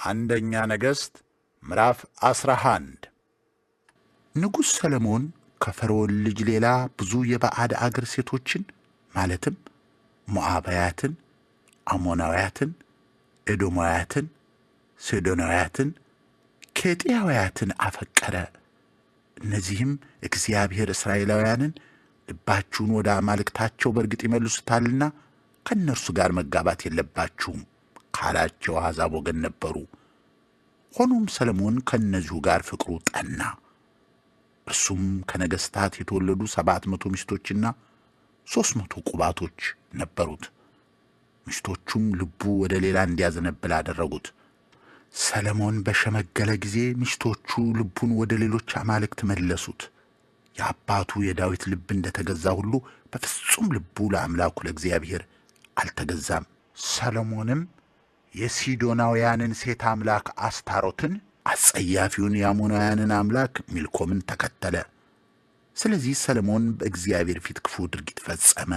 አንደኛ ነገሥት ምዕራፍ 11 ንጉሥ ሰለሞን ከፈርዖን ልጅ ሌላ ብዙ የባዕድ አገር ሴቶችን ማለትም ሞዓባውያትን፣ አሞናውያትን፣ ኤዶማውያትን፣ ሲዶናውያትን፣ ኬጢያውያትን አፈቀረ። እነዚህም እግዚአብሔር እስራኤላውያንን ልባችሁን ወደ አማልክታቸው በርግጥ ይመልሱታልና ከእነርሱ ጋር መጋባት የለባችሁም ካላቸው አሕዛብ ወገን ነበሩ። ሆኖም ሰለሞን ከእነዚሁ ጋር ፍቅሩ ጠና። እርሱም ከነገሥታት የተወለዱ 700 ሚስቶችና 300 ቁባቶች ነበሩት። ሚስቶቹም ልቡ ወደ ሌላ እንዲያዘነብል አደረጉት። ሰለሞን በሸመገለ ጊዜ ሚስቶቹ ልቡን ወደ ሌሎች አማልክት መለሱት። የአባቱ የዳዊት ልብ እንደተገዛ ሁሉ በፍጹም ልቡ ለአምላኩ ለእግዚአብሔር አልተገዛም። ሰሎሞንም የሲዶናውያንን ሴት አምላክ አስታሮትን፣ አጸያፊውን የአሞናውያንን አምላክ ሚልኮምን ተከተለ። ስለዚህ ሰሎሞን በእግዚአብሔር ፊት ክፉ ድርጊት ፈጸመ።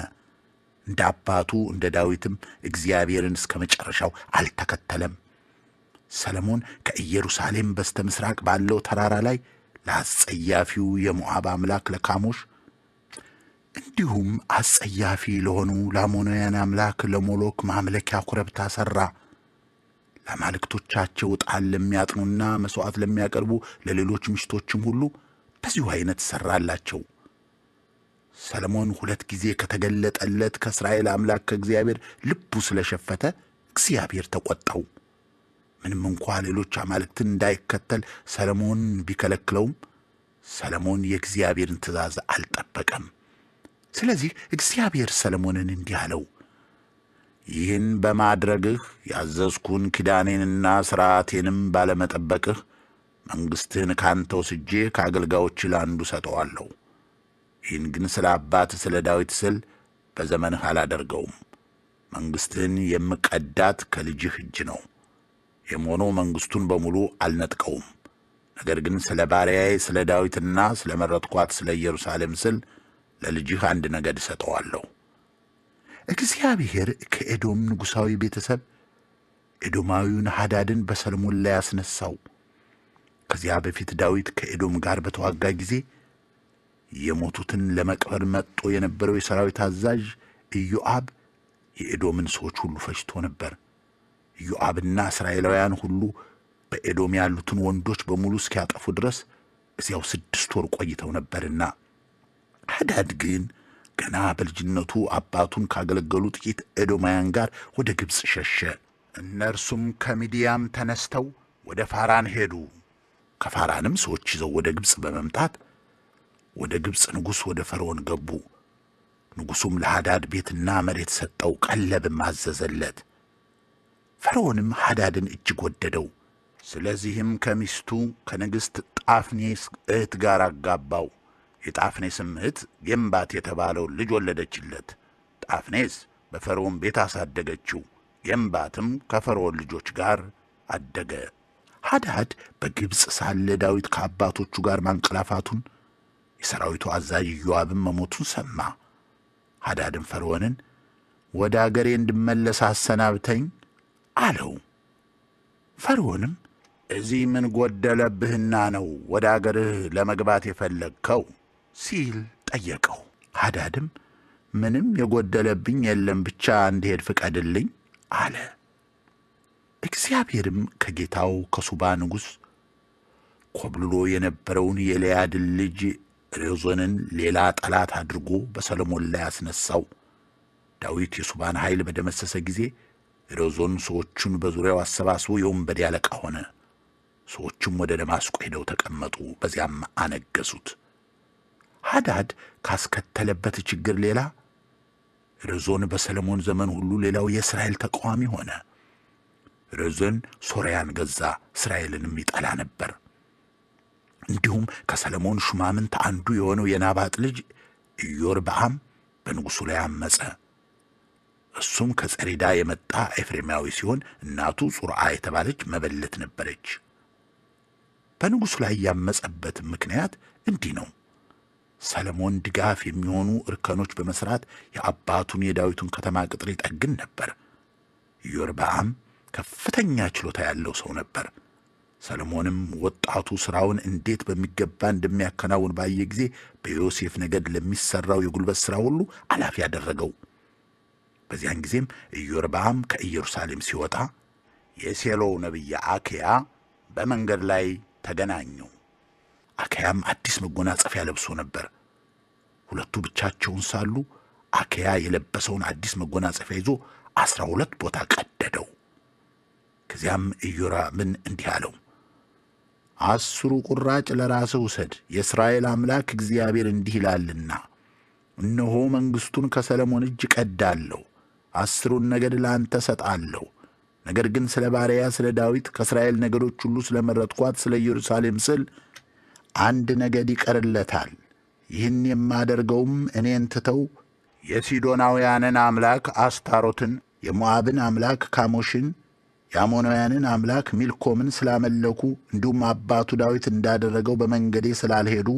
እንደ አባቱ እንደ ዳዊትም እግዚአብሔርን እስከ መጨረሻው አልተከተለም። ሰሎሞን ከኢየሩሳሌም በስተ ምሥራቅ ባለው ተራራ ላይ ለአጸያፊው የሞዓብ አምላክ ለካሞሽ እንዲሁም አጸያፊ ለሆኑ ለአሞናውያን አምላክ ለሞሎክ ማምለኪያ ኮረብታ ሠራ። ለአማልክቶቻቸው ዕጣን ለሚያጥኑና መሥዋዕት ለሚያቀርቡ ለሌሎች ሚስቶችም ሁሉ በዚሁ ዓይነት ሠራላቸው። ሰሎሞን 2 ጊዜ ከተገለጠለት ከእስራኤል አምላክ ከእግዚአብሔር ልቡ ስለሸፈተ እግዚአብሔር ተቈጣው። ምንም እንኳ ሌሎች አማልክትን እንዳይከተል ሰሎሞን ቢከለክለውም ሰሎሞን የእግዚአብሔርን ትእዛዝ አልጠበቀም። ስለዚህ እግዚአብሔር ሰሎሞንን እንዲህ አለው፣ ይህን በማድረግህ ያዘዝኩን ኪዳኔንና ሥርዓቴንም ባለመጠበቅህ መንግሥትህን ካንተ ወስጄ ከአገልጋዮች ለአንዱ ሰጠዋለሁ። ይህን ግን ስለ አባትህ ስለ ዳዊት ስል በዘመንህ አላደርገውም። መንግሥትህን የምቀዳት ከልጅህ እጅ ነው። የሞኖ መንግሥቱን በሙሉ አልነጥቀውም። ነገር ግን ስለ ባሪያዬ ስለ ዳዊትና ስለ መረጥኳት ስለ ኢየሩሳሌም ስል ለልጅህ አንድ ነገድ እሰጠዋለሁ። እግዚአብሔር ከኤዶም ንጉሣዊ ቤተሰብ ኤዶማዊውን ሃዳድን በሰሎሞን ላይ አስነሣው። ከዚያ በፊት ዳዊት ከኤዶም ጋር በተዋጋ ጊዜ የሞቱትን ለመቅበር መጥቶ የነበረው የሰራዊት አዛዥ ኢዮአብ የኤዶምን ሰዎች ሁሉ ፈጅቶ ነበር። ኢዮአብና እስራኤላውያን ሁሉ በኤዶም ያሉትን ወንዶች በሙሉ እስኪያጠፉ ድረስ እዚያው 6 ወር ቆይተው ነበርና፣ ሃዳድ ግን ገና በልጅነቱ አባቱን ካገለገሉ ጥቂት ኤዶማውያን ጋር ወደ ግብፅ ሸሸ። እነርሱም ከምድያም ተነስተው ወደ ፋራን ሄዱ። ከፋራንም ሰዎች ይዘው ወደ ግብፅ በመምጣት ወደ ግብፅ ንጉሥ ወደ ፈርዖን ገቡ። ንጉሡም ለሃዳድ ቤትና መሬት ሰጠው፣ ቀለብም አዘዘለት። ፈርዖንም ሃዳድን እጅግ ወደደው። ስለዚህም ከሚስቱ ከንግሥት ጣፍኔስ እህት ጋር አጋባው። የጣፍኔስም እህት ጌምባት የተባለውን ልጅ ወለደችለት። ጣፍኔስ በፈርዖን ቤት አሳደገችው። ጌምባትም ከፈርዖን ልጆች ጋር አደገ። ሃዳድ በግብፅ ሳለ ዳዊት ከአባቶቹ ጋር ማንቀላፋቱን፣ የሰራዊቱ አዛዥ ኢዮአብም መሞቱን ሰማ። ሃዳድም ፈርዖንን ወደ አገሬ እንድመለስ አሰናብተኝ አለው። ፈርዖንም እዚህ ምን ጐደለብህና ነው ወደ አገርህ ለመግባት የፈለግከው ሲል ጠየቀው። ሃዳድም ምንም የጐደለብኝ የለም፣ ብቻ እንድሄድ ፍቀድልኝ አለ። እግዚአብሔርም ከጌታው ከሱባ ንጉሥ ኰብልሎ የነበረውን የኤልያድን ልጅ ሬዞንን ሌላ ጠላት አድርጎ በሰሎሞን ላይ አስነሣው። ዳዊት የሱባን ኃይል በደመሰሰ ጊዜ ሬዞን ሰዎቹን በዙሪያው አሰባስቦ የወንበዴ አለቃ ሆነ። ሰዎቹም ወደ ደማስቆ ሄደው ተቀመጡ፣ በዚያም አነገሱት። ሃዳድ ካስከተለበት ችግር ሌላ ሬዞን በሰሎሞን ዘመን ሁሉ ሌላው የእስራኤል ተቃዋሚ ሆነ። ሬዞን ሶርያን ገዛ፣ እስራኤልንም ይጠላ ነበር። እንዲሁም ከሰሎሞን ሹማምንት አንዱ የሆነው የናባጥ ልጅ ኢዮርብዓም በንጉሡ ላይ አመፀ። እሱም ከጸሪዳ የመጣ ኤፍሬማዊ ሲሆን እናቱ ጹርዓ የተባለች መበለት ነበረች። በንጉሡ ላይ ያመፀበት ምክንያት እንዲህ ነው። ሰሎሞን ድጋፍ የሚሆኑ እርከኖች በመሥራት የአባቱን የዳዊቱን ከተማ ቅጥር ይጠግን ነበር። ኢዮርብዓም ከፍተኛ ችሎታ ያለው ሰው ነበር። ሰለሞንም ወጣቱ ሥራውን እንዴት በሚገባ እንደሚያከናውን ባየ ጊዜ በዮሴፍ ነገድ ለሚሠራው የጉልበት ሥራ ሁሉ አላፊ ያደረገው። በዚያን ጊዜም ኢዮርብዓም ከኢየሩሳሌም ሲወጣ የሴሎው ነቢይ አኪያ በመንገድ ላይ ተገናኘው። አኪያም አዲስ መጎናጸፊያ ለብሶ ነበር። ሁለቱ ብቻቸውን ሳሉ አኪያ የለበሰውን አዲስ መጎናጸፊያ ይዞ 12 ቦታ ቀደደው። ከዚያም ኢዮራምን እንዲህ አለው፣ 10 ቁራጭ ለራስህ ውሰድ፣ የእስራኤል አምላክ እግዚአብሔር እንዲህ ይላልና እነሆ መንግሥቱን ከሰለሞን እጅ ቀዳለሁ፣ 10ሩን ነገድ ለአንተ ሰጣለሁ። ነገር ግን ስለ ባሪያ ስለ ዳዊት ከእስራኤል ነገዶች ሁሉ ስለ መረጥኳት ስለ ኢየሩሳሌም ስል አንድ ነገድ ይቀርለታል። ይህን የማደርገውም እኔን ትተው የሲዶናውያንን አምላክ አስታሮትን፣ የሞዓብን አምላክ ካሞሽን፣ የአሞናውያንን አምላክ ሚልኮምን ስላመለኩ እንዲሁም አባቱ ዳዊት እንዳደረገው በመንገዴ ስላልሄዱ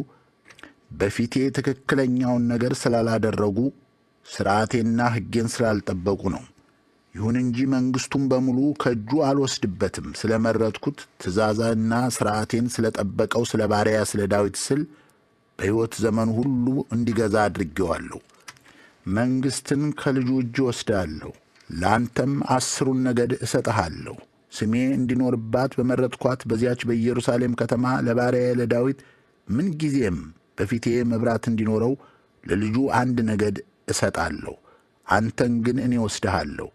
በፊቴ ትክክለኛውን ነገር ስላላደረጉ ሥርዓቴና ሕጌን ስላልጠበቁ ነው። ይሁን እንጂ መንግሥቱን በሙሉ ከእጁ አልወስድበትም። ስለ መረጥኩት ትእዛዛና ሥርዓቴን ስለ ጠበቀው ስለ ባሪያ ስለ ዳዊት ስል በሕይወት ዘመኑ ሁሉ እንዲገዛ አድርጌዋለሁ። መንግሥትን ከልጁ እጅ ወስዳለሁ። ለአንተም 10ሩን ነገድ እሰጥሃለሁ። ስሜ እንዲኖርባት በመረጥኳት በዚያች በኢየሩሳሌም ከተማ ለባሪያዬ ለዳዊት ምንጊዜም በፊቴ መብራት እንዲኖረው ለልጁ አንድ ነገድ እሰጣለሁ። አንተን ግን እኔ ወስድሃለሁ።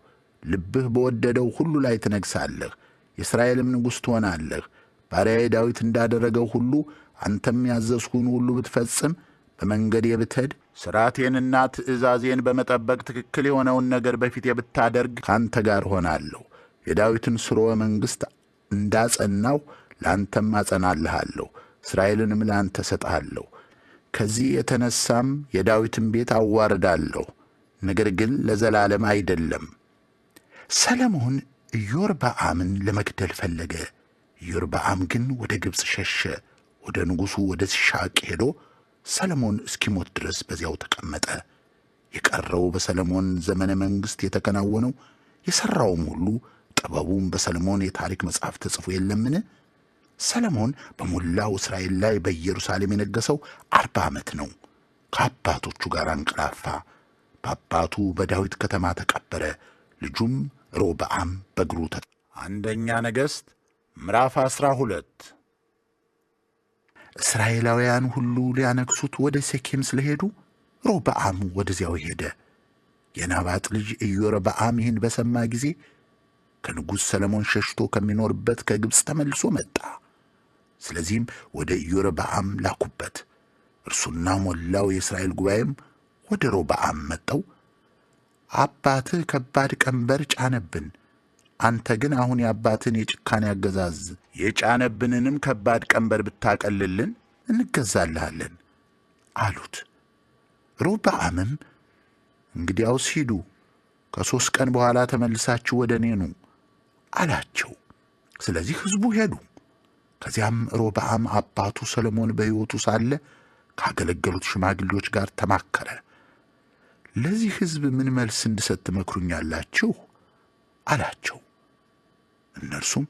ልብህ በወደደው ሁሉ ላይ ትነግሣለህ፣ የእስራኤልም ንጉሥ ትሆናለህ። ባሪያዬ ዳዊት እንዳደረገው ሁሉ አንተም ያዘዝሁን ሁሉ ብትፈጽም፣ በመንገዴ ብትሄድ፣ ሥርዓቴንና ትእዛዜን በመጠበቅ ትክክል የሆነውን ነገር በፊቴ ብታደርግ ከአንተ ጋር ሆናለሁ። የዳዊትን ሥርወ መንግሥት እንዳጸናው ለአንተም አጸናልሃለሁ፣ እስራኤልንም ለአንተ እሰጥሃለሁ። ከዚህ የተነሣም የዳዊትን ቤት አዋርዳለሁ፣ ነገር ግን ለዘላለም አይደለም። ሰለሞን ኢዮርብዓምን ለመግደል ፈለገ። ኢዮርብዓም ግን ወደ ግብፅ ሸሸ። ወደ ንጉሡ ወደ ሲሻቅ ሄዶ ሰለሞን እስኪሞት ድረስ በዚያው ተቀመጠ። የቀረው በሰለሞን ዘመነ መንግሥት የተከናወነው የሠራውም ሁሉ ጥበቡም በሰለሞን የታሪክ መጽሐፍ ተጽፎ የለምን? ሰለሞን በሞላው እስራኤል ላይ በኢየሩሳሌም የነገሠው 40 ዓመት ነው። ከአባቶቹ ጋር አንቀላፋ፣ በአባቱ በዳዊት ከተማ ተቀበረ። ልጁም ሮብዓም በእግሩ አንደኛ ነገሥት ምዕራፍ 12 እስራኤላውያን ሁሉ ሊያነግሡት ወደ ሴኬም ስለሄዱ ሮብዓም ወደዚያው ሄደ። የናባጥ ልጅ ኢዮርብዓም ይህን በሰማ ጊዜ ከንጉሥ ሰለሞን ሸሽቶ ከሚኖርበት ከግብፅ ተመልሶ መጣ። ስለዚህም ወደ ኢዮርብዓም ላኩበት። እርሱና ሞላው የእስራኤል ጉባኤም ወደ ሮብዓም መጥተው አባትህ ከባድ ቀንበር ጫነብን፣ አንተ ግን አሁን የአባትን የጭካኔ አገዛዝ የጫነብንንም ከባድ ቀንበር ብታቀልልን እንገዛልሃለን አሉት። ሮብዓምም እንግዲያውስ ሂዱ፣ ከ3 ቀን በኋላ ተመልሳችሁ ወደ እኔ ኑ አላቸው። ስለዚህ ሕዝቡ ሄዱ። ከዚያም ሮብዓም አባቱ ሰሎሞን በሕይወቱ ሳለ ካገለገሉት ሽማግሌዎች ጋር ተማከረ። ለዚህ ሕዝብ ምን መልስ እንድሰጥ ትመክሩኛላችሁ አላቸው። እነርሱም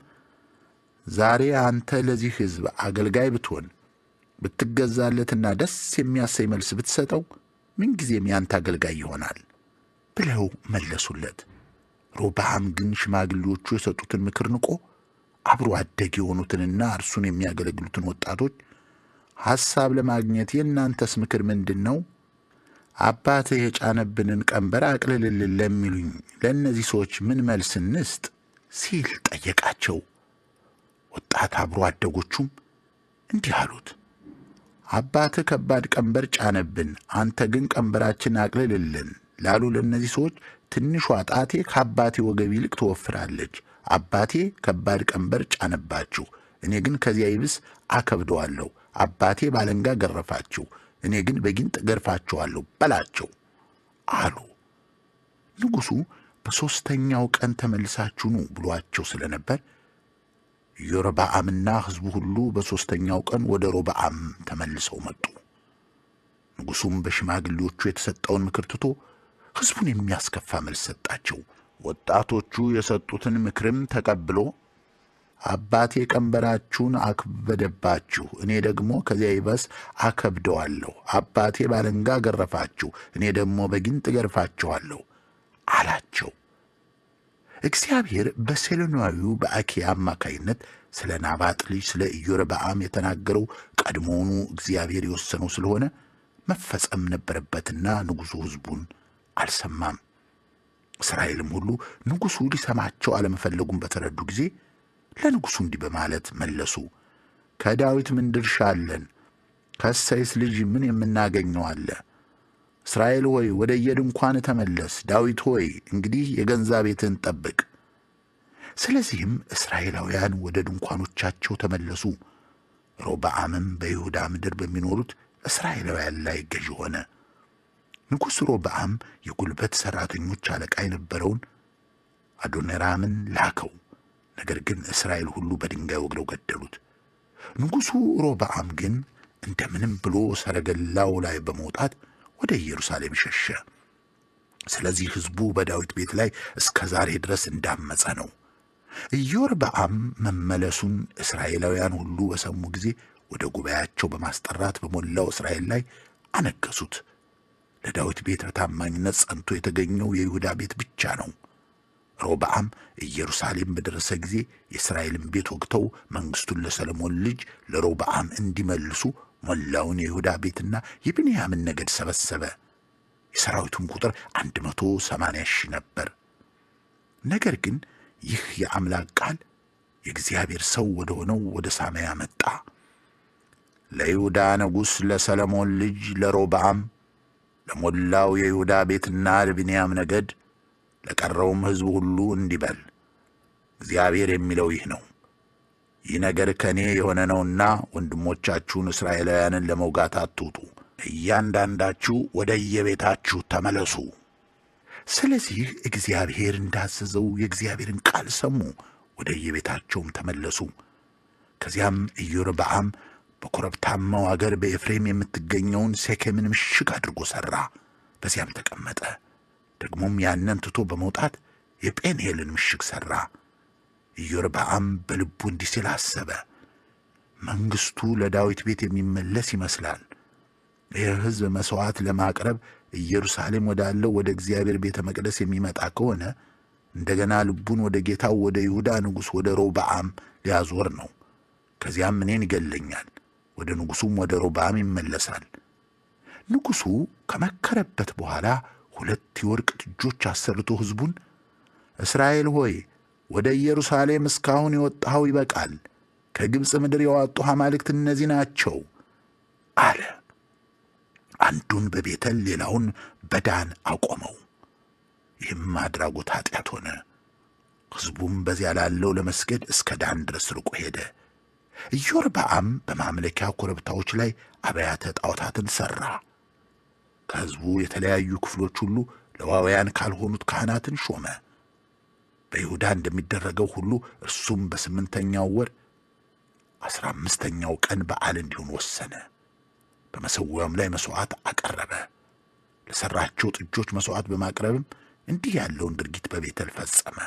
ዛሬ አንተ ለዚህ ሕዝብ አገልጋይ ብትሆን ብትገዛለትና ደስ የሚያሰኝ መልስ ብትሰጠው ምንጊዜም ያንተ አገልጋይ ይሆናል ብለው መለሱለት። ሮብዓም ግን ሽማግሌዎቹ የሰጡትን ምክር ንቆ አብሮ አደግ የሆኑትንና እርሱን የሚያገለግሉትን ወጣቶች ሐሳብ ለማግኘት የእናንተስ ምክር ምንድን ነው? አባትህ የጫነብንን ቀንበር አቅልልልን ለሚሉኝ ለእነዚህ ሰዎች ምን መልስ እንስጥ ሲል ጠየቃቸው። ወጣት አብሮ አደጎቹም እንዲህ አሉት፣ አባትህ ከባድ ቀንበር ጫነብን፣ አንተ ግን ቀንበራችን አቅልልልን ላሉ ለእነዚህ ሰዎች ትንሿ ጣቴ ከአባቴ ወገብ ይልቅ ትወፍራለች። አባቴ ከባድ ቀንበር ጫነባችሁ፣ እኔ ግን ከዚያ ይብስ አከብደዋለሁ። አባቴ ባለንጋ ገረፋችሁ፣ እኔ ግን በጊንጥ ገርፋችኋለሁ በላቸው አሉ። ንጉሡ በሦስተኛው ቀን ተመልሳችሁ ኑ ብሏቸው ስለነበር ኢዮርብዓምና ሕዝቡ ሁሉ በሦስተኛው ቀን ወደ ሮብዓም ተመልሰው መጡ። ንጉሡም በሽማግሌዎቹ የተሰጠውን ምክር ትቶ ሕዝቡን የሚያስከፋ መልስ ሰጣቸው። ወጣቶቹ የሰጡትን ምክርም ተቀብሎ አባቴ ቀንበራችሁን አከበደባችሁ፣ እኔ ደግሞ ከዚያ ይበስ አከብደዋለሁ። አባቴ ባለንጋ ገረፋችሁ፣ እኔ ደግሞ በጊንጥ ገርፋችኋለሁ አላቸው። እግዚአብሔር በሴሎናዊው በአኪያ አማካይነት ስለ ናባጥ ልጅ ስለ ኢዮርብዓም የተናገረው ቀድሞውኑ እግዚአብሔር የወሰነው ስለሆነ መፈጸም ነበረበትና ንጉሡ ሕዝቡን አልሰማም። እስራኤልም ሁሉ ንጉሡ ሊሰማቸው አለመፈለጉን በተረዱ ጊዜ ለንጉሡ እንዲህ በማለት መለሱ። ከዳዊት ምን ድርሻ አለን? ከእሴይስ ልጅ ምን የምናገኘው አለ? እስራኤል ሆይ ወደ የድንኳን ተመለስ፣ ዳዊት ሆይ እንግዲህ የገንዛ ቤትን ጠብቅ። ስለዚህም እስራኤላውያን ወደ ድንኳኖቻቸው ተመለሱ። ሮብዓምም በይሁዳ ምድር በሚኖሩት እስራኤላውያን ላይ ገዥ ሆነ። ንጉሥ ሮብዓም የጉልበት ሠራተኞች አለቃ የነበረውን አዶኒራምን ላከው። ነገር ግን እስራኤል ሁሉ በድንጋይ ወግረው ገደሉት። ንጉሡ ሮብዓም ግን እንደምንም ብሎ ሰረገላው ላይ በመውጣት ወደ ኢየሩሳሌም ሸሸ። ስለዚህ ሕዝቡ በዳዊት ቤት ላይ እስከ ዛሬ ድረስ እንዳመፀ ነው። ኢዮርብዓም መመለሱን እስራኤላውያን ሁሉ በሰሙ ጊዜ ወደ ጉባኤያቸው በማስጠራት በሞላው እስራኤል ላይ አነገሱት። ለዳዊት ቤት በታማኝነት ጸንቶ የተገኘው የይሁዳ ቤት ብቻ ነው። ሮብዓም ኢየሩሳሌም በደረሰ ጊዜ የእስራኤልን ቤት ወግተው መንግሥቱን ለሰሎሞን ልጅ ለሮብዓም እንዲመልሱ ሞላውን የይሁዳ ቤትና የብንያምን ነገድ ሰበሰበ። የሰራዊቱም ቁጥር 180,000 ነበር። ነገር ግን ይህ የአምላክ ቃል የእግዚአብሔር ሰው ወደ ሆነው ወደ ሳምያ መጣ። ለይሁዳ ንጉሥ ለሰሎሞን ልጅ ለሮብዓም ለሞላው የይሁዳ ቤትና ለብንያም ነገድ ለቀረውም ሕዝብ ሁሉ እንዲህ በል፣ እግዚአብሔር የሚለው ይህ ነው። ይህ ነገር ከእኔ የሆነ ነውና ወንድሞቻችሁን እስራኤላውያንን ለመውጋት አትውጡ፣ እያንዳንዳችሁ ወደ የቤታችሁ ተመለሱ። ስለዚህ እግዚአብሔር እንዳዘዘው የእግዚአብሔርን ቃል ሰሙ፣ ወደ የቤታቸውም ተመለሱ። ከዚያም ኢዮርብዓም በኮረብታማው አገር በኤፍሬም የምትገኘውን ሴኬምን ምሽግ አድርጎ ሠራ፣ በዚያም ተቀመጠ። ደግሞም ያንን ትቶ በመውጣት የጴንኤልን ምሽግ ሠራ። ኢዮርብዓም በልቡ እንዲህ ሲል አሰበ፣ መንግሥቱ ለዳዊት ቤት የሚመለስ ይመስላል። የሕዝብ መሥዋዕት ለማቅረብ ኢየሩሳሌም ወዳለው ወደ እግዚአብሔር ቤተ መቅደስ የሚመጣ ከሆነ እንደገና ልቡን ወደ ጌታው ወደ ይሁዳ ንጉሥ ወደ ሮብዓም ሊያዞር ነው። ከዚያም እኔን ይገለኛል፣ ወደ ንጉሡም ወደ ሮብዓም ይመለሳል። ንጉሡ ከመከረበት በኋላ 2 የወርቅ ጥጆች አሰርቶ ሕዝቡን እስራኤል ሆይ ወደ ኢየሩሳሌም እስካሁን የወጣኸው ይበቃል፣ ከግብፅ ምድር የዋጡህ አማልክት እነዚህ ናቸው አለ። አንዱን በቤተል ሌላውን በዳን አቆመው። ይህም አድራጎት ኃጢአት ሆነ። ሕዝቡም በዚያ ላለው ለመስገድ እስከ ዳን ድረስ ርቆ ሄደ። ኢዮርብዓም በማምለኪያ ኮረብታዎች ላይ አብያተ ጣዖታትን ሠራ። ከሕዝቡ የተለያዩ ክፍሎች ሁሉ ሌዋውያን ካልሆኑት ካህናትን ሾመ። በይሁዳ እንደሚደረገው ሁሉ እርሱም በ8ኛው ወር 15ኛው ቀን በዓል እንዲሆን ወሰነ። በመሠዊያውም ላይ መሥዋዕት አቀረበ። ለሠራቸው ጥጆች መሥዋዕት በማቅረብም እንዲህ ያለውን ድርጊት በቤተል ፈጸመ።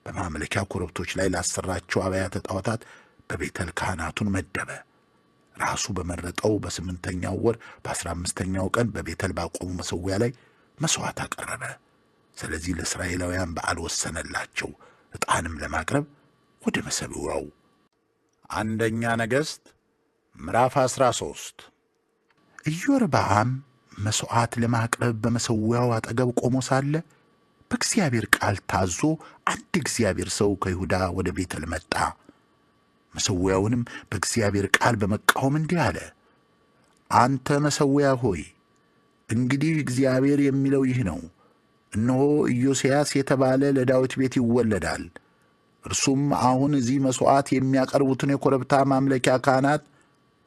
በማምለኪያ ኮረብቶች ላይ ላሠራቸው አብያተ ጣዖታት በቤተል ካህናቱን መደበ። ራሱ በመረጠው በ8ኛው ወር በ15ኛው ቀን በቤተል ባቆሙ መሠዊያ ላይ መሥዋዕት አቀረበ። ስለዚህ ለእስራኤላውያን በዓል ወሰነላቸው፣ ዕጣንም ለማቅረብ ወደ መሠዊያው። አንደኛ ነገሥት ምዕራፍ 13 ኢዮርብዓም መሥዋዕት ለማቅረብ በመሠዊያው አጠገብ ቆሞ ሳለ በእግዚአብሔር ቃል ታዞ አንድ እግዚአብሔር ሰው ከይሁዳ ወደ ቤተል መጣ። መሠዊያውንም በእግዚአብሔር ቃል በመቃወም እንዲህ አለ፣ አንተ መሠዊያ ሆይ እንግዲህ እግዚአብሔር የሚለው ይህ ነው፣ እነሆ ኢዮስያስ የተባለ ለዳዊት ቤት ይወለዳል። እርሱም አሁን እዚህ መሥዋዕት የሚያቀርቡትን የኮረብታ ማምለኪያ ካህናት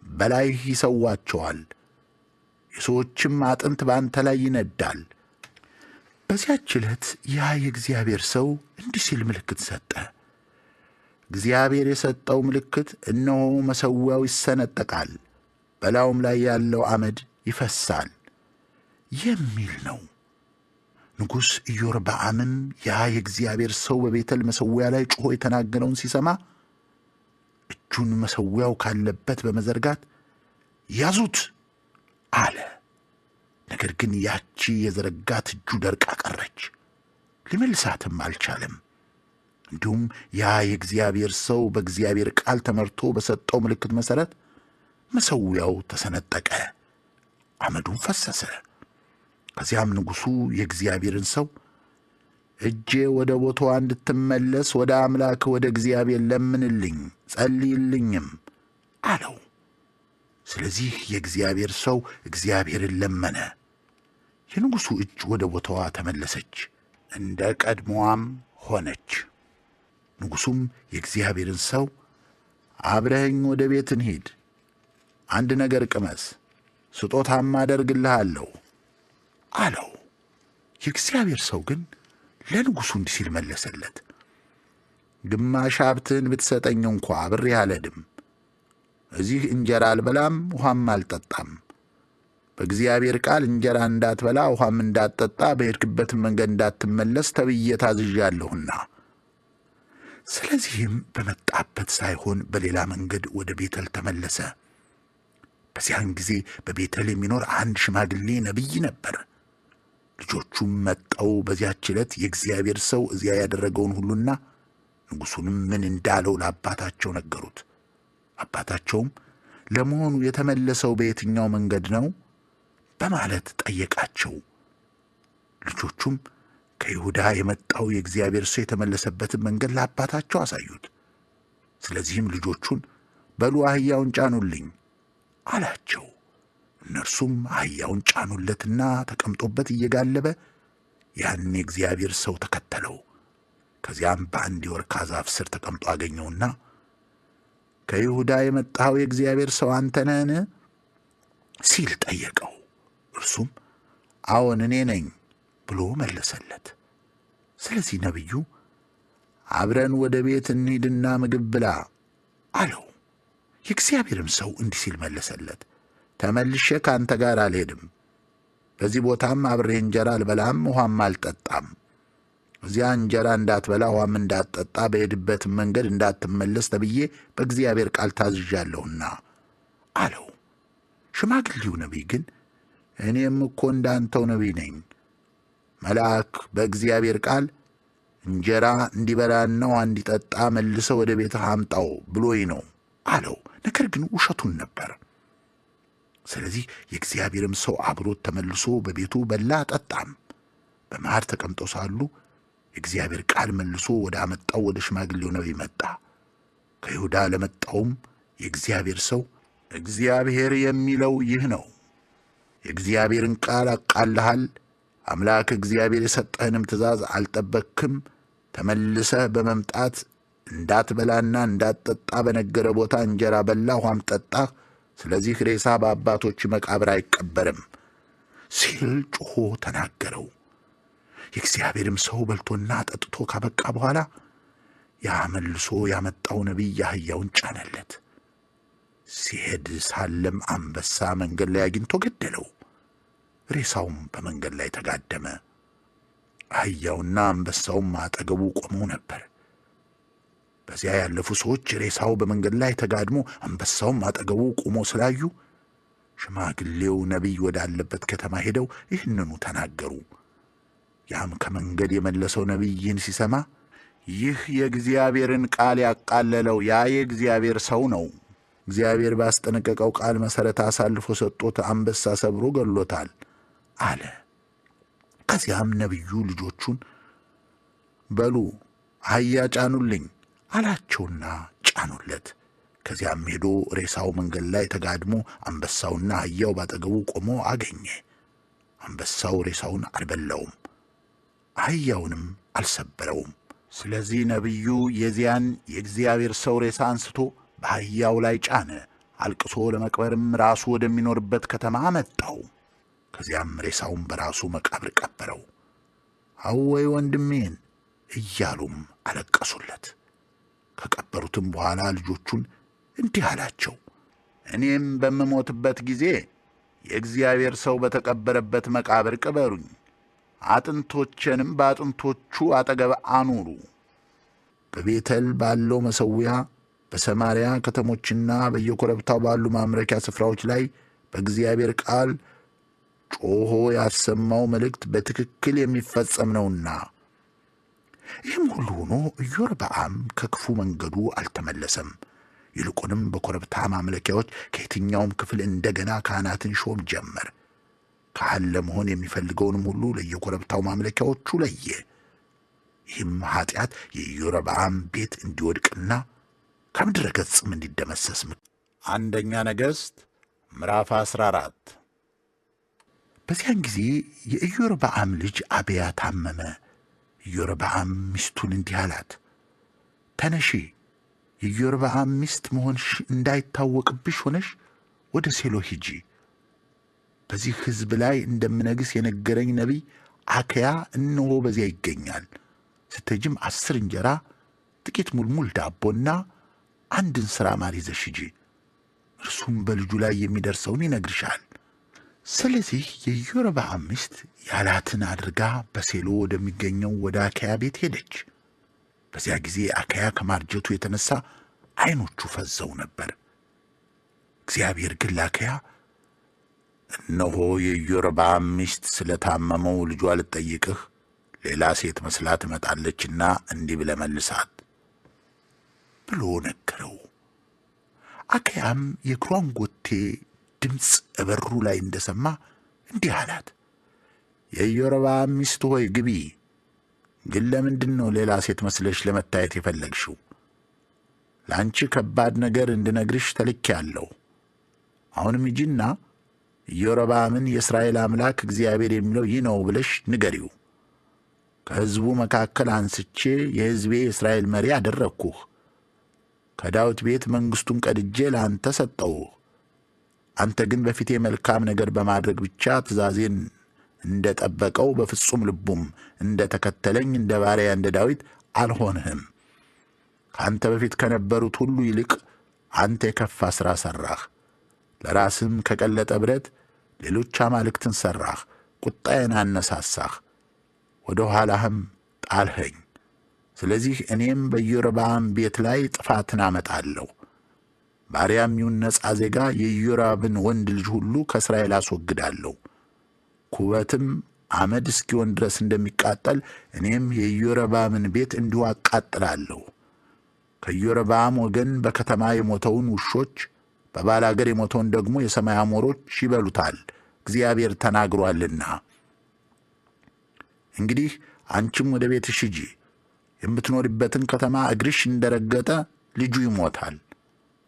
በላይህ ይሰዋቸዋል፣ የሰዎችም አጥንት በአንተ ላይ ይነዳል። በዚያች ዕለት ያ የእግዚአብሔር ሰው እንዲህ ሲል ምልክት ሰጠ። እግዚአብሔር የሰጠው ምልክት እነሆ መሠዊያው ይሰነጠቃል፣ በላዩም ላይ ያለው አመድ ይፈሳል የሚል ነው። ንጉሥ ኢዮርብዓምም ያ የእግዚአብሔር ሰው በቤተል መሠዊያ ላይ ጮኾ የተናገረውን ሲሰማ እጁን መሠዊያው ካለበት በመዘርጋት ያዙት አለ። ነገር ግን ያቺ የዘረጋት እጁ ደርቃ ቀረች፣ ሊመልሳትም አልቻለም። እንዲሁም ያ የእግዚአብሔር ሰው በእግዚአብሔር ቃል ተመርቶ በሰጠው ምልክት መሠረት መሠዊያው ተሰነጠቀ፣ አመዱም ፈሰሰ። ከዚያም ንጉሡ የእግዚአብሔርን ሰው እጄ ወደ ቦታዋ እንድትመለስ ወደ አምላክ ወደ እግዚአብሔር ለምንልኝ ጸልይልኝም አለው። ስለዚህ የእግዚአብሔር ሰው እግዚአብሔርን ለመነ። የንጉሡ እጅ ወደ ቦታዋ ተመለሰች፣ እንደ ቀድሞዋም ሆነች። ንጉሡም የእግዚአብሔርን ሰው አብረኸኝ ወደ ቤት እንሂድ፣ አንድ ነገር ቅመስ፣ ስጦታም አደርግልሃለሁ አለው። የእግዚአብሔር ሰው ግን ለንጉሡ እንዲህ ሲል መለሰለት፣ ግማሽ ሀብትህን ብትሰጠኝ እንኳ አብሬህ አልሄድም። እዚህ እንጀራ አልበላም፣ ውሃም አልጠጣም። በእግዚአብሔር ቃል እንጀራ እንዳትበላ ውሃም እንዳትጠጣ በሄድክበትም መንገድ እንዳትመለስ ተብዬ ታዝዣለሁና። ስለዚህም በመጣበት ሳይሆን በሌላ መንገድ ወደ ቤተል ተመለሰ። በዚያን ጊዜ በቤተል የሚኖር አንድ ሽማግሌ ነቢይ ነበር። ልጆቹም መጠው በዚያች ዕለት የእግዚአብሔር ሰው እዚያ ያደረገውን ሁሉና ንጉሡንም ምን እንዳለው ለአባታቸው ነገሩት። አባታቸውም ለመሆኑ የተመለሰው በየትኛው መንገድ ነው በማለት ጠየቃቸው። ልጆቹም ከይሁዳ የመጣው የእግዚአብሔር ሰው የተመለሰበትን መንገድ ለአባታቸው አሳዩት። ስለዚህም ልጆቹን በሉ አህያውን ጫኑልኝ አላቸው። እነርሱም አህያውን ጫኑለትና ተቀምጦበት እየጋለበ ያን የእግዚአብሔር ሰው ተከተለው። ከዚያም በአንድ የወርካ ዛፍ ስር ተቀምጦ አገኘውና ከይሁዳ የመጣው የእግዚአብሔር ሰው አንተ ነህን ሲል ጠየቀው። እርሱም አዎን እኔ ነኝ ብሎ መለሰለት። ስለዚህ ነቢዩ አብረን ወደ ቤት እንሂድና ምግብ ብላ አለው። የእግዚአብሔርም ሰው እንዲህ ሲል መለሰለት፣ ተመልሼ ከአንተ ጋር አልሄድም። በዚህ ቦታም አብሬህ እንጀራ አልበላም፣ ውሃም አልጠጣም። እዚያ እንጀራ እንዳትበላ ውሃም እንዳትጠጣ በሄድበትም መንገድ እንዳትመለስ ተብዬ በእግዚአብሔር ቃል ታዝዣለሁና አለው። ሽማግሌው ነቢይ ግን እኔም እኮ እንዳንተው ነቢይ ነኝ። መልአክ በእግዚአብሔር ቃል እንጀራ እንዲበላና ውሃ እንዲጠጣ መልሰው ወደ ቤትህ አምጣው ብሎኝ ነው አለው። ነገር ግን ውሸቱን ነበር። ስለዚህ የእግዚአብሔርም ሰው አብሮት ተመልሶ በቤቱ በላ ጠጣም። በማዕድ ተቀምጠው ሳሉ የእግዚአብሔር ቃል መልሶ ወደ አመጣው ወደ ሽማግሌው ነቢይ መጣ። ከይሁዳ ለመጣውም የእግዚአብሔር ሰው እግዚአብሔር የሚለው ይህ ነው፣ የእግዚአብሔርን ቃል አቃልሃል፣ አምላክ እግዚአብሔር የሰጠህንም ትእዛዝ አልጠበቅክም። ተመልሰህ በመምጣት እንዳትበላና እንዳትጠጣ በነገረ ቦታ እንጀራ በላ ውሃም ጠጣህ። ስለዚህ ሬሳ በአባቶች መቃብር አይቀበርም ሲል ጮኾ ተናገረው። የእግዚአብሔርም ሰው በልቶና ጠጥቶ ካበቃ በኋላ ያ መልሶ ያመጣው ነቢይ አህያውን ጫነለት። ሲሄድ ሳለም አንበሳ መንገድ ላይ አግኝቶ ገደለው። ሬሳውም በመንገድ ላይ ተጋደመ። አህያውና አንበሳውም አጠገቡ ቆመው ነበር። በዚያ ያለፉ ሰዎች ሬሳው በመንገድ ላይ ተጋድሞ አንበሳውም አጠገቡ ቆሞ ስላዩ ሽማግሌው ነቢይ ወዳለበት ከተማ ሄደው ይህንኑ ተናገሩ። ያም ከመንገድ የመለሰው ነቢይ ይህን ሲሰማ ይህ የእግዚአብሔርን ቃል ያቃለለው ያ የእግዚአብሔር ሰው ነው፣ እግዚአብሔር ባስጠነቀቀው ቃል መሠረት አሳልፎ ሰጥቶት አንበሳ ሰብሮ ገድሎታል አለ። ከዚያም ነቢዩ ልጆቹን በሉ አህያ ጫኑልኝ አላቸውና ጫኑለት። ከዚያም ሄዶ ሬሳው መንገድ ላይ ተጋድሞ አንበሳውና አህያው ባጠገቡ ቆሞ አገኘ። አንበሳው ሬሳውን አልበላውም፣ አህያውንም አልሰበረውም። ስለዚህ ነቢዩ የዚያን የእግዚአብሔር ሰው ሬሳ አንስቶ በአህያው ላይ ጫነ። አልቅሶ ለመቅበርም ራሱ ወደሚኖርበት ከተማ አመጣው። ከዚያም ሬሳውን በራሱ መቃብር ቀበረው። አወይ ወንድሜን እያሉም አለቀሱለት። ከቀበሩትም በኋላ ልጆቹን እንዲህ አላቸው፣ እኔም በምሞትበት ጊዜ የእግዚአብሔር ሰው በተቀበረበት መቃብር ቅበሩኝ። አጥንቶቼንም በአጥንቶቹ አጠገብ አኑሩ። በቤተል ባለው መሠዊያ በሰማርያ ከተሞችና በየኮረብታው ባሉ ማምለኪያ ስፍራዎች ላይ በእግዚአብሔር ቃል ጮኾ ያሰማው መልእክት በትክክል የሚፈጸም ነውና። ይህም ሁሉ ሆኖ ኢዮርብዓም ከክፉ መንገዱ አልተመለሰም። ይልቁንም በኮረብታ ማምለኪያዎች ከየትኛውም ክፍል እንደገና ካህናትን ሾም ጀመር። ካህን ለመሆን የሚፈልገውንም ሁሉ ለየኮረብታው ማምለኪያዎቹ ለየ። ይህም ኃጢአት የኢዮርብዓም ቤት እንዲወድቅና ከምድረ ገጽም እንዲደመሰስ። አንደኛ ነገሥት ምዕራፍ 14። በዚያን ጊዜ የኢዮርብዓም ልጅ አብያ ታመመ። ኢዮርብዓም ሚስቱን እንዲህ አላት፣ ተነሺ፣ የኢዮርብዓም ሚስት መሆንሽ እንዳይታወቅብሽ ሆነሽ ወደ ሴሎ ሂጂ። በዚህ ሕዝብ ላይ እንደምነግሥ የነገረኝ ነቢይ አክያ እነሆ በዚያ ይገኛል። ስትሄጂም 10 እንጀራ፣ ጥቂት ሙልሙል ዳቦና 1 እንስራ ማር ይዘሽ ሂጂ። እርሱም በልጁ ላይ የሚደርሰውን ይነግርሻል። ስለዚህ የኢዮርብዓም ሚስት ያላትን አድርጋ በሴሎ ወደሚገኘው ወደ አክያ ቤት ሄደች። በዚያ ጊዜ አክያ ከማርጀቱ የተነሣ ዐይኖቹ ፈዘው ነበር። እግዚአብሔር ግን ለአክያ እነሆ የኢዮርብዓም ሚስት ስለ ታመመው ልጇ ልትጠይቅህ ሌላ ሴት መስላ ትመጣለችና እንዲህ ብለህ መልሳት ብሎ ነገረው። አክያም የእግሯን ጎቴ ድምፅ በሩ ላይ እንደሰማ እንዲህ አላት፣ የኢዮርብዓም ሚስት ሆይ ግቢ። ግን ለምንድን ነው ሌላ ሴት መስለሽ ለመታየት የፈለግሽው? ለአንቺ ከባድ ነገር እንድነግርሽ ተልኬአለሁ። አሁንም ሂጂና ኢዮርብዓምን የእስራኤል አምላክ እግዚአብሔር የሚለው ይህ ነው ብለሽ ንገሪው። ከሕዝቡ መካከል አንስቼ የሕዝቤ የእስራኤል መሪ አደረግኩህ። ከዳዊት ቤት መንግሥቱን ቀድጄ ለአንተ ሰጠሁህ። አንተ ግን በፊቴ መልካም ነገር በማድረግ ብቻ ትእዛዜን እንደ ጠበቀው በፍጹም ልቡም እንደ ተከተለኝ እንደ ባሪያ እንደ ዳዊት አልሆንህም። ከአንተ በፊት ከነበሩት ሁሉ ይልቅ አንተ የከፋ ሥራ ሠራህ። ለራስም ከቀለጠ ብረት ሌሎች አማልክትን ሠራህ። ቁጣዬን አነሳሳህ፣ ወደ ኋላህም ጣልኸኝ። ስለዚህ እኔም በኢዮርብዓም ቤት ላይ ጥፋትን አመጣለሁ። ባሪያም ይሁን ነጻ ዜጋ የኢዮራብን ወንድ ልጅ ሁሉ ከእስራኤል አስወግዳለሁ። ኩበትም አመድ እስኪሆን ድረስ እንደሚቃጠል እኔም የኢዮርብዓምን ቤት እንዲሁ አቃጥላለሁ። ከኢዮርብዓም ወገን በከተማ የሞተውን ውሾች፣ በባላገር የሞተውን ደግሞ የሰማይ አሞሮች ይበሉታል፣ እግዚአብሔር ተናግሮአልና። እንግዲህ አንቺም ወደ ቤትሽ ሂጂ። የምትኖሪበትን ከተማ እግርሽ እንደረገጠ ልጁ ይሞታል።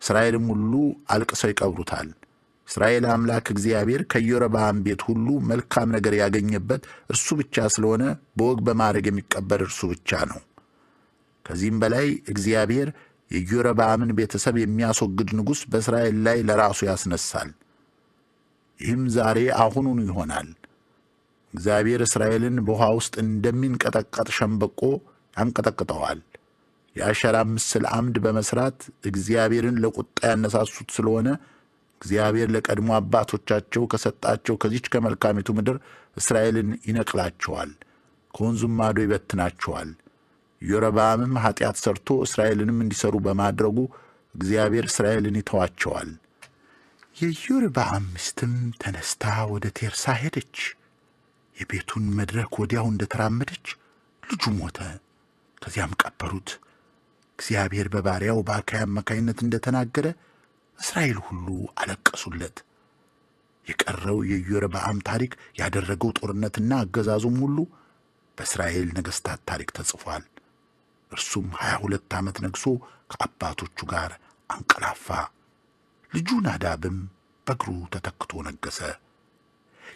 እስራኤልም ሁሉ አልቅሰው ይቀብሩታል። እስራኤል አምላክ እግዚአብሔር ከኢዮርብዓም ቤት ሁሉ መልካም ነገር ያገኘበት እርሱ ብቻ ስለሆነ በወግ በማዕረግ የሚቀበር እርሱ ብቻ ነው። ከዚህም በላይ እግዚአብሔር የኢዮርብዓምን ቤተሰብ የሚያስወግድ ንጉሥ በእስራኤል ላይ ለራሱ ያስነሳል። ይህም ዛሬ አሁኑኑ ይሆናል። እግዚአብሔር እስራኤልን በውኃ ውስጥ እንደሚንቀጠቀጥ ሸምበቆ ያንቀጠቅጠዋል። የአሸራም ምስል ዓምድ በመሥራት እግዚአብሔርን ለቁጣ ያነሳሱት ስለሆነ እግዚአብሔር ለቀድሞ አባቶቻቸው ከሰጣቸው ከዚች ከመልካሚቱ ምድር እስራኤልን ይነቅላቸዋል፣ ከወንዙም ማዶ ይበትናቸዋል። ኢዮርብዓምም ኃጢአት ሠርቶ እስራኤልንም እንዲሠሩ በማድረጉ እግዚአብሔር እስራኤልን ይተዋቸዋል። የኢዮርብዓም ሚስትም ተነስታ ወደ ቴርሳ ሄደች። የቤቱን መድረክ ወዲያው እንደተራመደች ልጁ ሞተ። ከዚያም ቀበሩት። እግዚአብሔር በባሪያው በአክያ አማካይነት እንደተናገረ እስራኤል ሁሉ አለቀሱለት። የቀረው የኢዮርብዓም ታሪክ፣ ያደረገው ጦርነትና አገዛዙም ሁሉ በእስራኤል ነገሥታት ታሪክ ተጽፏል። እርሱም 22 ዓመት ነግሶ ከአባቶቹ ጋር አንቀላፋ። ልጁ ናዳብም በእግሩ ተተክቶ ነገሠ።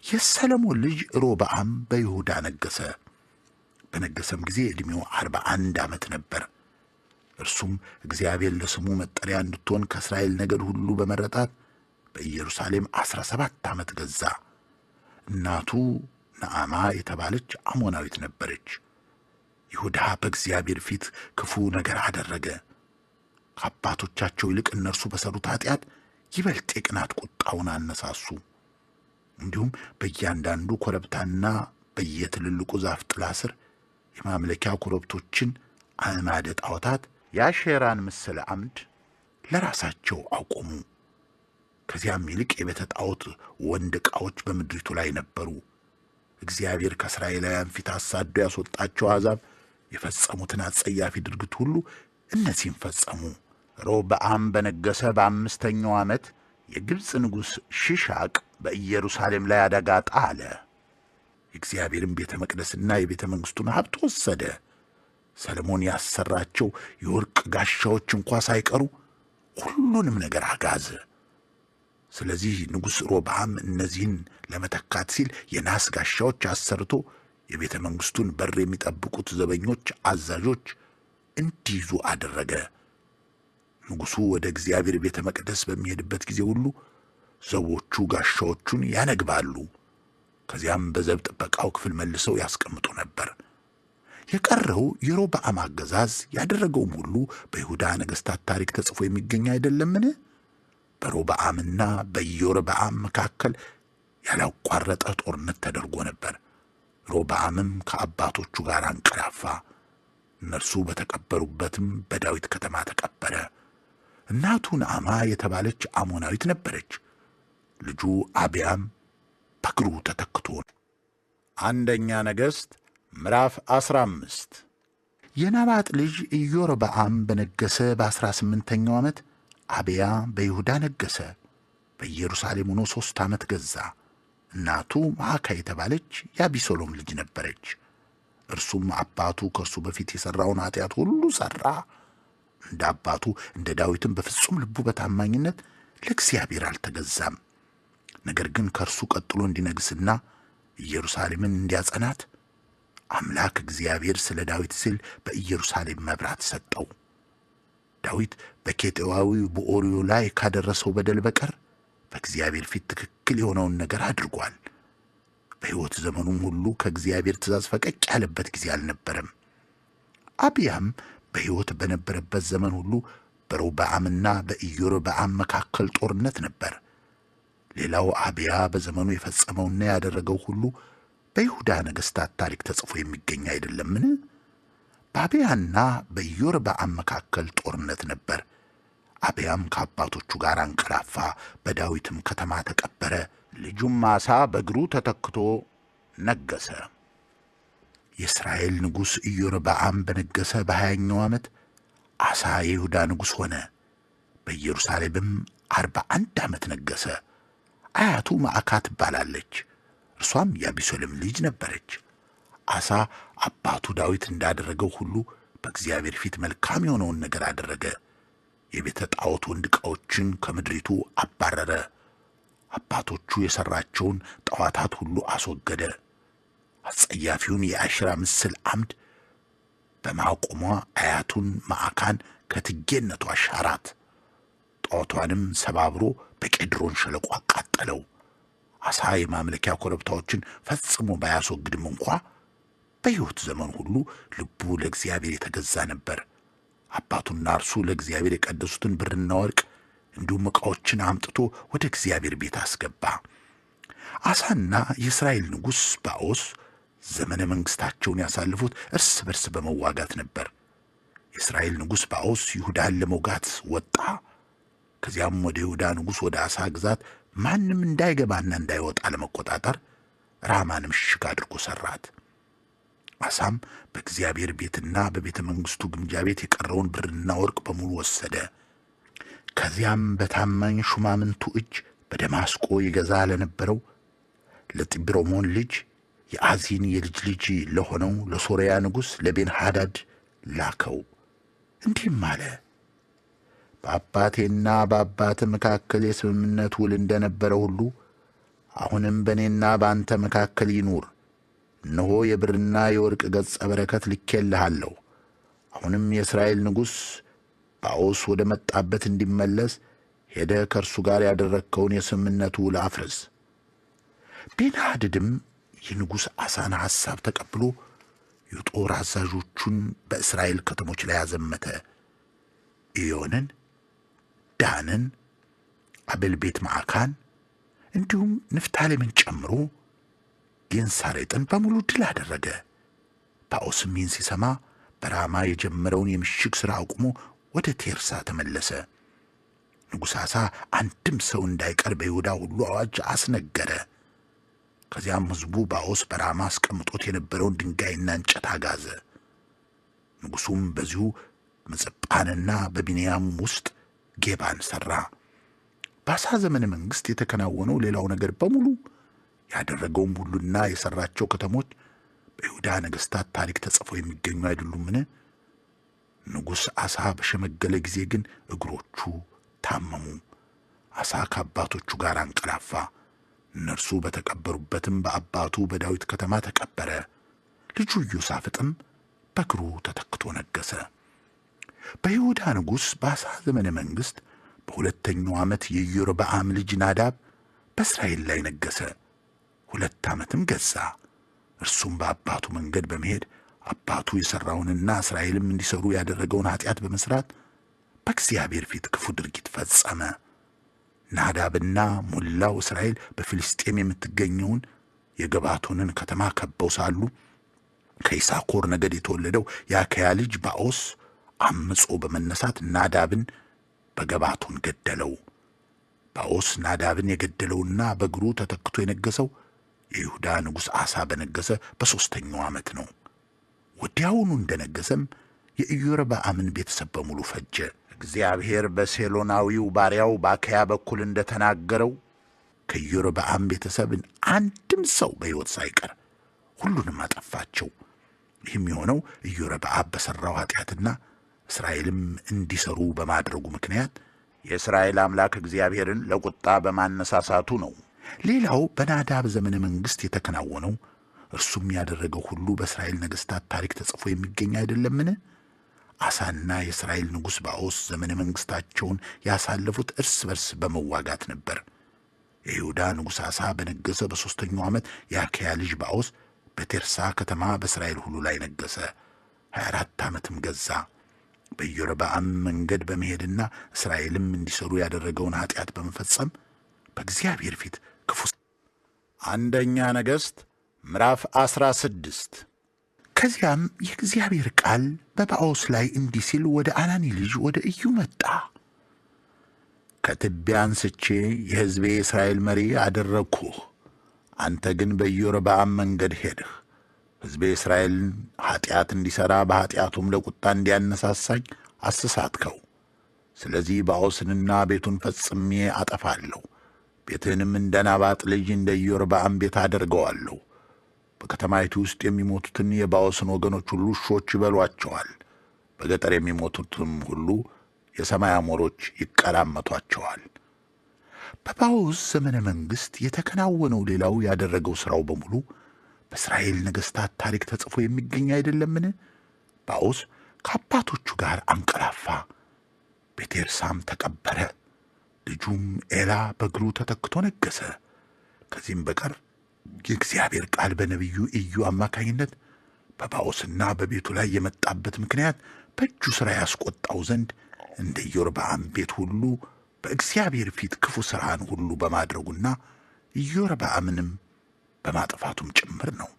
የሰሎሞን ልጅ ሮብዓም በይሁዳ ነገሠ። በነገሠም ጊዜ ዕድሜው 41 ዓመት ነበር። እርሱም እግዚአብሔር ለስሙ መጠሪያ እንድትሆን ከእስራኤል ነገድ ሁሉ በመረጣት በኢየሩሳሌም 17 ዓመት ገዛ። እናቱ ነዓማ የተባለች አሞናዊት ነበረች። ይሁዳ በእግዚአብሔር ፊት ክፉ ነገር አደረገ። ከአባቶቻቸው ይልቅ እነርሱ በሠሩት ኃጢአት ይበልጥ የቅናት ቁጣውን አነሳሱ። እንዲሁም በእያንዳንዱ ኮረብታና በየትልልቁ ዛፍ ጥላ ስር የማምለኪያ ኮረብቶችን አዕማደ ጣዖታት የአሼራን ምስል አምድ ለራሳቸው አቆሙ። ከዚያም ይልቅ የቤተ ጣዖት ወንድ ዕቃዎች በምድሪቱ ላይ ነበሩ። እግዚአብሔር ከእስራኤላውያን ፊት አሳዶ ያስወጣቸው አሕዛብ የፈጸሙትን አጸያፊ ድርጊት ሁሉ እነዚህም ፈጸሙ። ሮብዓም በነገሰ በአምስተኛው ዓመት የግብፅ ንጉሥ ሺሻቅ በኢየሩሳሌም ላይ አደጋ ጣለ። የእግዚአብሔርን ቤተ መቅደስና የቤተ መንግሥቱን ሀብት ወሰደ። ሰለሞን ያሰራቸው የወርቅ ጋሻዎች እንኳ ሳይቀሩ ሁሉንም ነገር አጋዘ። ስለዚህ ንጉሥ ሮብዓም እነዚህን ለመተካት ሲል የናስ ጋሻዎች አሰርቶ የቤተ መንግሥቱን በር የሚጠብቁት ዘበኞች አዛዦች እንዲይዙ አደረገ። ንጉሡ ወደ እግዚአብሔር ቤተ መቅደስ በሚሄድበት ጊዜ ሁሉ ዘቦቹ ጋሻዎቹን ያነግባሉ። ከዚያም በዘብ ጥበቃው ክፍል መልሰው ያስቀምጡ ነበር። የቀረው የሮብዓም አገዛዝ ያደረገውም ሁሉ በይሁዳ ነገሥታት ታሪክ ተጽፎ የሚገኝ አይደለምን? በሮብዓምና በኢዮርብዓም መካከል ያላቋረጠ ጦርነት ተደርጎ ነበር። ሮብዓምም ከአባቶቹ ጋር አንቀላፋ። እነርሱ በተቀበሩበትም በዳዊት ከተማ ተቀበረ። እናቱ ናዕማ የተባለች አሞናዊት ነበረች። ልጁ አብያም በእግሩ ተተክቶ። አንደኛ ነገሥት ምዕራፍ 15 የናባጥ ልጅ ኢዮርብዓም በነገሰ በ18ኛው ዓመት አብያ በይሁዳ ነገሰ። በኢየሩሳሌም ሆኖ 3 ዓመት ገዛ። እናቱ ማዕካ የተባለች የአቢሶሎም ልጅ ነበረች። እርሱም አባቱ ከእርሱ በፊት የሠራውን ኃጢአት ሁሉ ሠራ። እንደ አባቱ እንደ ዳዊትም በፍጹም ልቡ በታማኝነት ለእግዚአብሔር አልተገዛም። ነገር ግን ከእርሱ ቀጥሎ እንዲነግሥና ኢየሩሳሌምን እንዲያጸናት አምላክ እግዚአብሔር ስለ ዳዊት ሲል በኢየሩሳሌም መብራት ሰጠው። ዳዊት በኬጢያዊው በኦርዮ ላይ ካደረሰው በደል በቀር በእግዚአብሔር ፊት ትክክል የሆነውን ነገር አድርጓል። በሕይወት ዘመኑም ሁሉ ከእግዚአብሔር ትእዛዝ ፈቀቅ ያለበት ጊዜ አልነበረም። አብያም በሕይወት በነበረበት ዘመን ሁሉ በሮብዓምና በኢዮርብዓም መካከል ጦርነት ነበር። ሌላው አብያ በዘመኑ የፈጸመውና ያደረገው ሁሉ በይሁዳ ነገሥታት ታሪክ ተጽፎ የሚገኝ አይደለምን? በአብያና በኢዮርብዓም መካከል ጦርነት ነበር። አብያም ከአባቶቹ ጋር አንቀላፋ፣ በዳዊትም ከተማ ተቀበረ። ልጁም አሳ በእግሩ ተተክቶ ነገሰ። የእስራኤል ንጉሥ ኢዮርብዓም በነገሰ በ20ኛው ዓመት አሳ የይሁዳ ንጉሥ ሆነ። በኢየሩሳሌምም 41 ዓመት ነገሰ። አያቱ ማዕካ ትባላለች። እርሷም የአቢሶሎም ልጅ ነበረች። አሳ አባቱ ዳዊት እንዳደረገው ሁሉ በእግዚአብሔር ፊት መልካም የሆነውን ነገር አደረገ። የቤተ ጣዖት ወንድ ዕቃዎችን ከምድሪቱ አባረረ። አባቶቹ የሠራቸውን ጣዖታት ሁሉ አስወገደ። አጸያፊውን የአሽራ ምስል አምድ በማቆሟ አያቱን ማዕካን ከትጌነቷ ሻራት። ጣዖቷንም ሰባብሮ በቄድሮን ሸለቆ አቃጠለው። አሳ የማምለኪያ ኮረብታዎችን ፈጽሞ ባያስወግድም እንኳ በሕይወት ዘመን ሁሉ ልቡ ለእግዚአብሔር የተገዛ ነበር። አባቱና እርሱ ለእግዚአብሔር የቀደሱትን ብርና ወርቅ እንዲሁም ዕቃዎችን አምጥቶ ወደ እግዚአብሔር ቤት አስገባ። አሳና የእስራኤል ንጉሥ ባኦስ ዘመነ መንግሥታቸውን ያሳልፉት እርስ በርስ በመዋጋት ነበር። የእስራኤል ንጉሥ ባኦስ ይሁዳን ለመውጋት ወጣ። ከዚያም ወደ ይሁዳ ንጉሥ ወደ አሳ ግዛት ማንም እንዳይገባና እንዳይወጣ ለመቆጣጠር ራማን ምሽግ አድርጎ ሠራት። አሳም በእግዚአብሔር ቤትና በቤተ መንግሥቱ ግምጃ ቤት የቀረውን ብርና ወርቅ በሙሉ ወሰደ። ከዚያም በታማኝ ሹማምንቱ እጅ በደማስቆ ይገዛ ለነበረው ለጢብሮሞን ልጅ የአዚን የልጅ ልጅ ለሆነው ለሶርያ ንጉሥ ለቤንሃዳድ ላከው። እንዲህም አለ፣ በአባቴና በአባት መካከል የስምምነት ውል እንደነበረ ሁሉ አሁንም በእኔና በአንተ መካከል ይኑር። እነሆ የብርና የወርቅ ገጸ በረከት ልኬልሃለሁ። አሁንም የእስራኤል ንጉሥ ባኦስ ወደ መጣበት እንዲመለስ ሄደ ከእርሱ ጋር ያደረግከውን የስምምነት ውል አፍርስ። ቤንሃዳድም የንጉሥ አሳን ሐሳብ ተቀብሎ የጦር አዛዦቹን በእስራኤል ከተሞች ላይ አዘመተ። ኢዮንን፣ ዳንን፣ አቤልቤት ማዕካን እንዲሁም ንፍታሌምን ጨምሮ ጌንሳሬጥን በሙሉ ድል አደረገ። ባኦስም ይህን ሲሰማ በራማ የጀመረውን የምሽግ ሥራ አቁሞ ወደ ቴርሳ ተመለሰ። ንጉሥ አሳ አንድም ሰው እንዳይቀር በይሁዳ ሁሉ አዋጅ አስነገረ። ከዚያም ሕዝቡ ባኦስ በራማ አስቀምጦት የነበረውን ድንጋይና እንጨት አጋዘ። ንጉሡም በዚሁ ምጽጳንና በቢንያም ውስጥ ጌባን ሠራ። በአሳ ዘመነ መንግሥት የተከናወነው ሌላው ነገር በሙሉ ያደረገውም ሁሉና የሠራቸው ከተሞች በይሁዳ ነገሥታት ታሪክ ተጽፈው የሚገኙ አይደሉምን? ንጉሥ አሳ በሸመገለ ጊዜ ግን እግሮቹ ታመሙ። አሳ ከአባቶቹ ጋር አንቀላፋ። እነርሱ በተቀበሩበትም በአባቱ በዳዊት ከተማ ተቀበረ። ልጁ ኢዮሳፍጥም በእግሩ ተተክቶ ነገሠ። በይሁዳ ንጉሥ በአሳ ዘመነ መንግሥት በሁለተኛው ዓመት የኢዮርብዓም ልጅ ናዳብ በእስራኤል ላይ ነገሠ። 2 ዓመትም ገዛ። እርሱም በአባቱ መንገድ በመሄድ አባቱ የሠራውንና እስራኤልም እንዲሠሩ ያደረገውን ኃጢአት በመሥራት በእግዚአብሔር ፊት ክፉ ድርጊት ፈጸመ። ናዳብና ሙላው እስራኤል በፊልስጤም የምትገኘውን የገባቶንን ከተማ ከበው ሳሉ ከይሳኮር ነገድ የተወለደው የአካያ ልጅ ባኦስ አምጾ በመነሳት ናዳብን በገባቶን ገደለው። ባኦስ ናዳብን የገደለውና በእግሩ ተተክቶ የነገሠው የይሁዳ ንጉሥ አሳ በነገሠ በሦስተኛው ዓመት ነው። ወዲያውኑ እንደነገሠም የኢዮርብዓምን ቤተሰብ በሙሉ ፈጀ። እግዚአብሔር በሴሎናዊው ባሪያው በአካያ በኩል እንደተናገረው ከኢዮርብዓም ቤተሰብን አንድም ሰው በሕይወት ሳይቀር ሁሉንም አጠፋቸው። ይህም የሆነው ኢዮርብዓም በሠራው ኃጢአትና እስራኤልም እንዲሠሩ በማድረጉ ምክንያት የእስራኤል አምላክ እግዚአብሔርን ለቁጣ በማነሳሳቱ ነው። ሌላው በናዳብ ዘመነ መንግሥት የተከናወነው እርሱም ያደረገው ሁሉ በእስራኤል ነገሥታት ታሪክ ተጽፎ የሚገኝ አይደለምን? አሳና የእስራኤል ንጉሥ ባኦስ ዘመነ መንግሥታቸውን ያሳለፉት እርስ በርስ በመዋጋት ነበር። የይሁዳ ንጉሥ አሳ በነገሠ በሦስተኛው ዓመት የአካያ ልጅ ባኦስ በቴርሳ ከተማ በእስራኤል ሁሉ ላይ ነገሠ። 24 ዓመትም ገዛ። በኢዮርብዓም መንገድ በመሄድና እስራኤልም እንዲሠሩ ያደረገውን ኃጢአት በመፈጸም በእግዚአብሔር ፊት ክፉ። አንደኛ ነገሥት ምዕራፍ 16። ከዚያም የእግዚአብሔር ቃል በባኦስ ላይ እንዲህ ሲል ወደ አናኒ ልጅ ወደ ኢዩ መጣ። ከትቢያ አንስቼ የሕዝቤ የእስራኤል መሪ አደረግሁህ። አንተ ግን በኢዮርብዓም መንገድ ሄድህ። ሕዝቤ እስራኤልን ኃጢአት እንዲሠራ በኃጢአቱም ለቁጣ እንዲያነሳሳኝ አስሳትከው። ስለዚህ ባኦስንና ቤቱን ፈጽሜ አጠፋለሁ። ቤትህንም እንደ ናባጥ ልጅ እንደ ኢዮርብዓም ቤት አደርገዋለሁ። በከተማይቱ ውስጥ የሚሞቱትን የባኦስን ወገኖች ሁሉ ውሾች ይበሏቸዋል። በገጠር የሚሞቱትም ሁሉ የሰማይ አሞሮች ይቀራመቷቸዋል። በባኦስ ዘመነ መንግሥት የተከናወነው ሌላው ያደረገው ሥራው በሙሉ በእስራኤል ነገሥታት ታሪክ ተጽፎ የሚገኝ አይደለምን? ባኦስ ከአባቶቹ ጋር አንቀላፋ፣ በቴርሳም ተቀበረ። ልጁም ኤላ በእግሩ ተተክቶ ነገሠ። ከዚህም በቀር የእግዚአብሔር ቃል በነቢዩ ኢዩ አማካኝነት በባኦስና በቤቱ ላይ የመጣበት ምክንያት በእጁ ሥራ ያስቈጣው ዘንድ እንደ ኢዮርብዓም ቤት ሁሉ በእግዚአብሔር ፊት ክፉ ሥራን ሁሉ በማድረጉና ኢዮርብዓምንም በማጥፋቱም ጭምር ነው።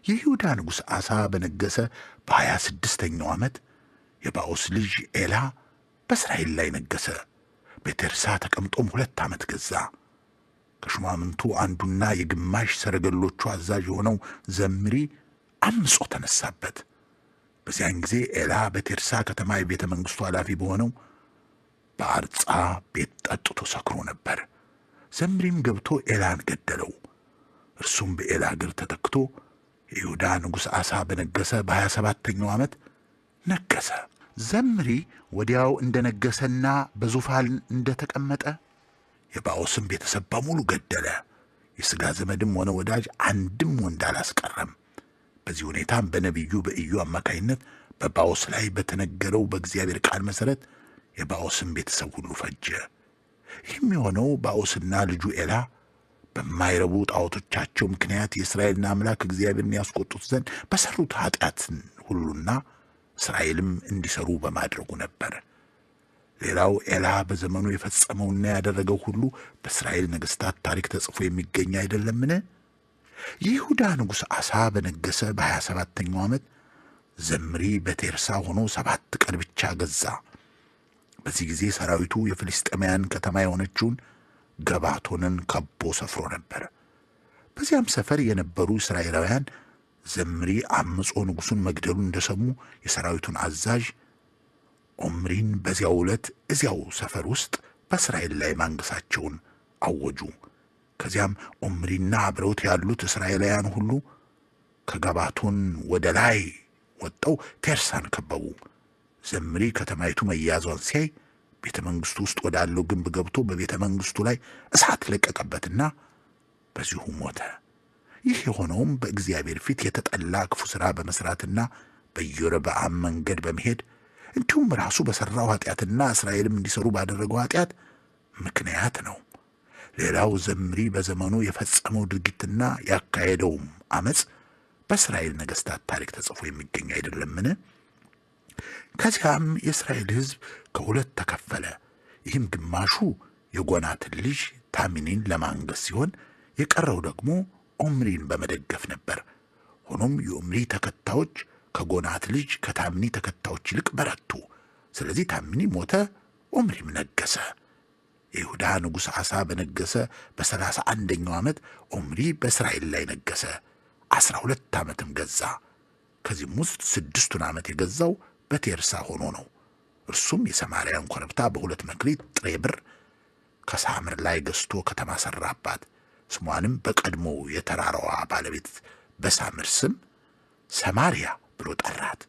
የይሁዳ ንጉሥ አሳ በነገሠ በ26ኛው ዓመት የባኦስ ልጅ ኤላ በእስራኤል ላይ ነገሠ። በቴርሳ ተቀምጦም 2 ዓመት ገዛ። ከሹማምንቱ አንዱና የግማሽ ሰረገሎቹ አዛዥ የሆነው ዘምሪ አምጾ ተነሳበት። በዚያን ጊዜ ኤላ በቴርሳ ከተማ የቤተ መንግሥቱ ኃላፊ በሆነው በአርጻ ቤት ጠጥቶ ሰክሮ ነበር። ዘምሪም ገብቶ ኤላን ገደለው። እርሱም በኤላ እግር ተተክቶ የይሁዳ ንጉሥ አሳ በነገሠ በ27ኛው ዓመት ነገሠ። ዘምሪ ወዲያው እንደነገሠና በዙፋን እንደተቀመጠ የባኦስን ቤተሰብ በሙሉ ገደለ። የሥጋ ዘመድም ሆነ ወዳጅ አንድም ወንድ አላስቀረም። በዚህ ሁኔታም በነቢዩ በኢዩ አማካይነት በባኦስ ላይ በተነገረው በእግዚአብሔር ቃል መሠረት የባኦስን ቤተሰብ ሁሉ ፈጀ። ይህም የሆነው ባኦስና ልጁ ኤላ በማይረቡ ጣዖቶቻቸው ምክንያት የእስራኤልን አምላክ እግዚአብሔርን ያስቈጡት ዘንድ በሠሩት ኃጢአትን ሁሉና እስራኤልም እንዲሠሩ በማድረጉ ነበር። ሌላው ኤላ በዘመኑ የፈጸመውና ያደረገው ሁሉ በእስራኤል ነገሥታት ታሪክ ተጽፎ የሚገኝ አይደለምን? የይሁዳ ንጉሥ አሳ በነገሰ በ27ኛው ዓመት ዘምሪ በቴርሳ ሆኖ 7 ቀን ብቻ ገዛ። በዚህ ጊዜ ሰራዊቱ የፍልስጤማውያን ከተማ የሆነችውን ገባቶንን ከቦ ሰፍሮ ነበር። በዚያም ሰፈር የነበሩ እስራኤላውያን ዘምሪ አምጾ ንጉሡን መግደሉን እንደሰሙ የሰራዊቱን አዛዥ ኦምሪን በዚያው ዕለት እዚያው ሰፈር ውስጥ በእስራኤል ላይ ማንገሳቸውን አወጁ። ከዚያም ኦምሪና አብረውት ያሉት እስራኤላውያን ሁሉ ከገባቶን ወደ ላይ ወጥተው ቴርሳን ከበቡ። ዘምሪ ከተማይቱ መያዟን ሲያይ ቤተ መንግሥቱ ውስጥ ወዳለው ግንብ ገብቶ በቤተ መንግሥቱ ላይ እሳት ለቀቀበትና በዚሁ ሞተ። ይህ የሆነውም በእግዚአብሔር ፊት የተጠላ ክፉ ሥራ በመሥራትና በኢዮርብዓም መንገድ በመሄድ እንዲሁም ራሱ በሠራው ኃጢአትና እስራኤልም እንዲሠሩ ባደረገው ኃጢአት ምክንያት ነው። ሌላው ዘምሪ በዘመኑ የፈጸመው ድርጊትና ያካሄደውም ዓመፅ በእስራኤል ነገሥታት ታሪክ ተጽፎ የሚገኝ አይደለምን? ከዚያም የእስራኤል ሕዝብ ከሁለት ተከፈለ። ይህም ግማሹ የጎናትን ልጅ ታሚኒን ለማንገስ ሲሆን የቀረው ደግሞ ኦምሪን በመደገፍ ነበር። ሆኖም የኦምሪ ተከታዮች ከጎናት ልጅ ከታሚኒ ተከታዮች ይልቅ በረቱ። ስለዚህ ታሚኒ ሞተ፣ ኦምሪም ነገሰ። የይሁዳ ንጉሥ አሳ በነገሰ በ31ኛው ዓመት ኦምሪ በእስራኤል ላይ ነገሰ። 12 ዓመትም ገዛ። ከዚህም ውስጥ 6ቱን ዓመት የገዛው በቴርሳ ሆኖ ነው። እርሱም የሰማርያን ኮረብታ በ2 መክሊት ጥሬ ብር ከሳምር ላይ ገዝቶ ከተማ ሠራባት። ስሟንም በቀድሞ የተራራዋ ባለቤት በሳምር ስም ሰማርያ ብሎ ጠራት።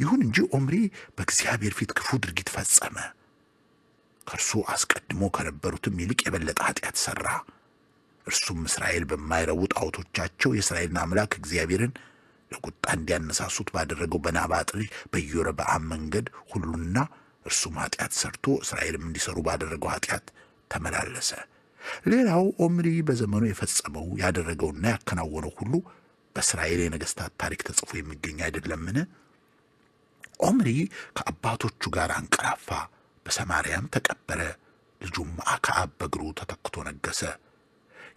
ይሁን እንጂ ኦምሪ በእግዚአብሔር ፊት ክፉ ድርጊት ፈጸመ። ከእርሱ አስቀድሞ ከነበሩትም ይልቅ የበለጠ ኃጢአት ሠራ። እርሱም እስራኤል በማይረቡ ጣዖቶቻቸው የእስራኤልን አምላክ እግዚአብሔርን ለቁጣ እንዲያነሳሱት ባደረገው በናባጥ ልጅ በኢዮርብዓም መንገድ ሁሉና እርሱም ኃጢአት ሠርቶ እስራኤልም እንዲሠሩ ባደረገው ኃጢአት ተመላለሰ። ሌላው ኦምሪ በዘመኑ የፈጸመው ያደረገውና ያከናወነው ሁሉ በእስራኤል የነገሥታት ታሪክ ተጽፎ የሚገኝ አይደለምን? ኦምሪ ከአባቶቹ ጋር አንቀላፋ፣ በሰማርያም ተቀበረ። ልጁም አክዓብ በእግሩ ተተክቶ ነገሰ።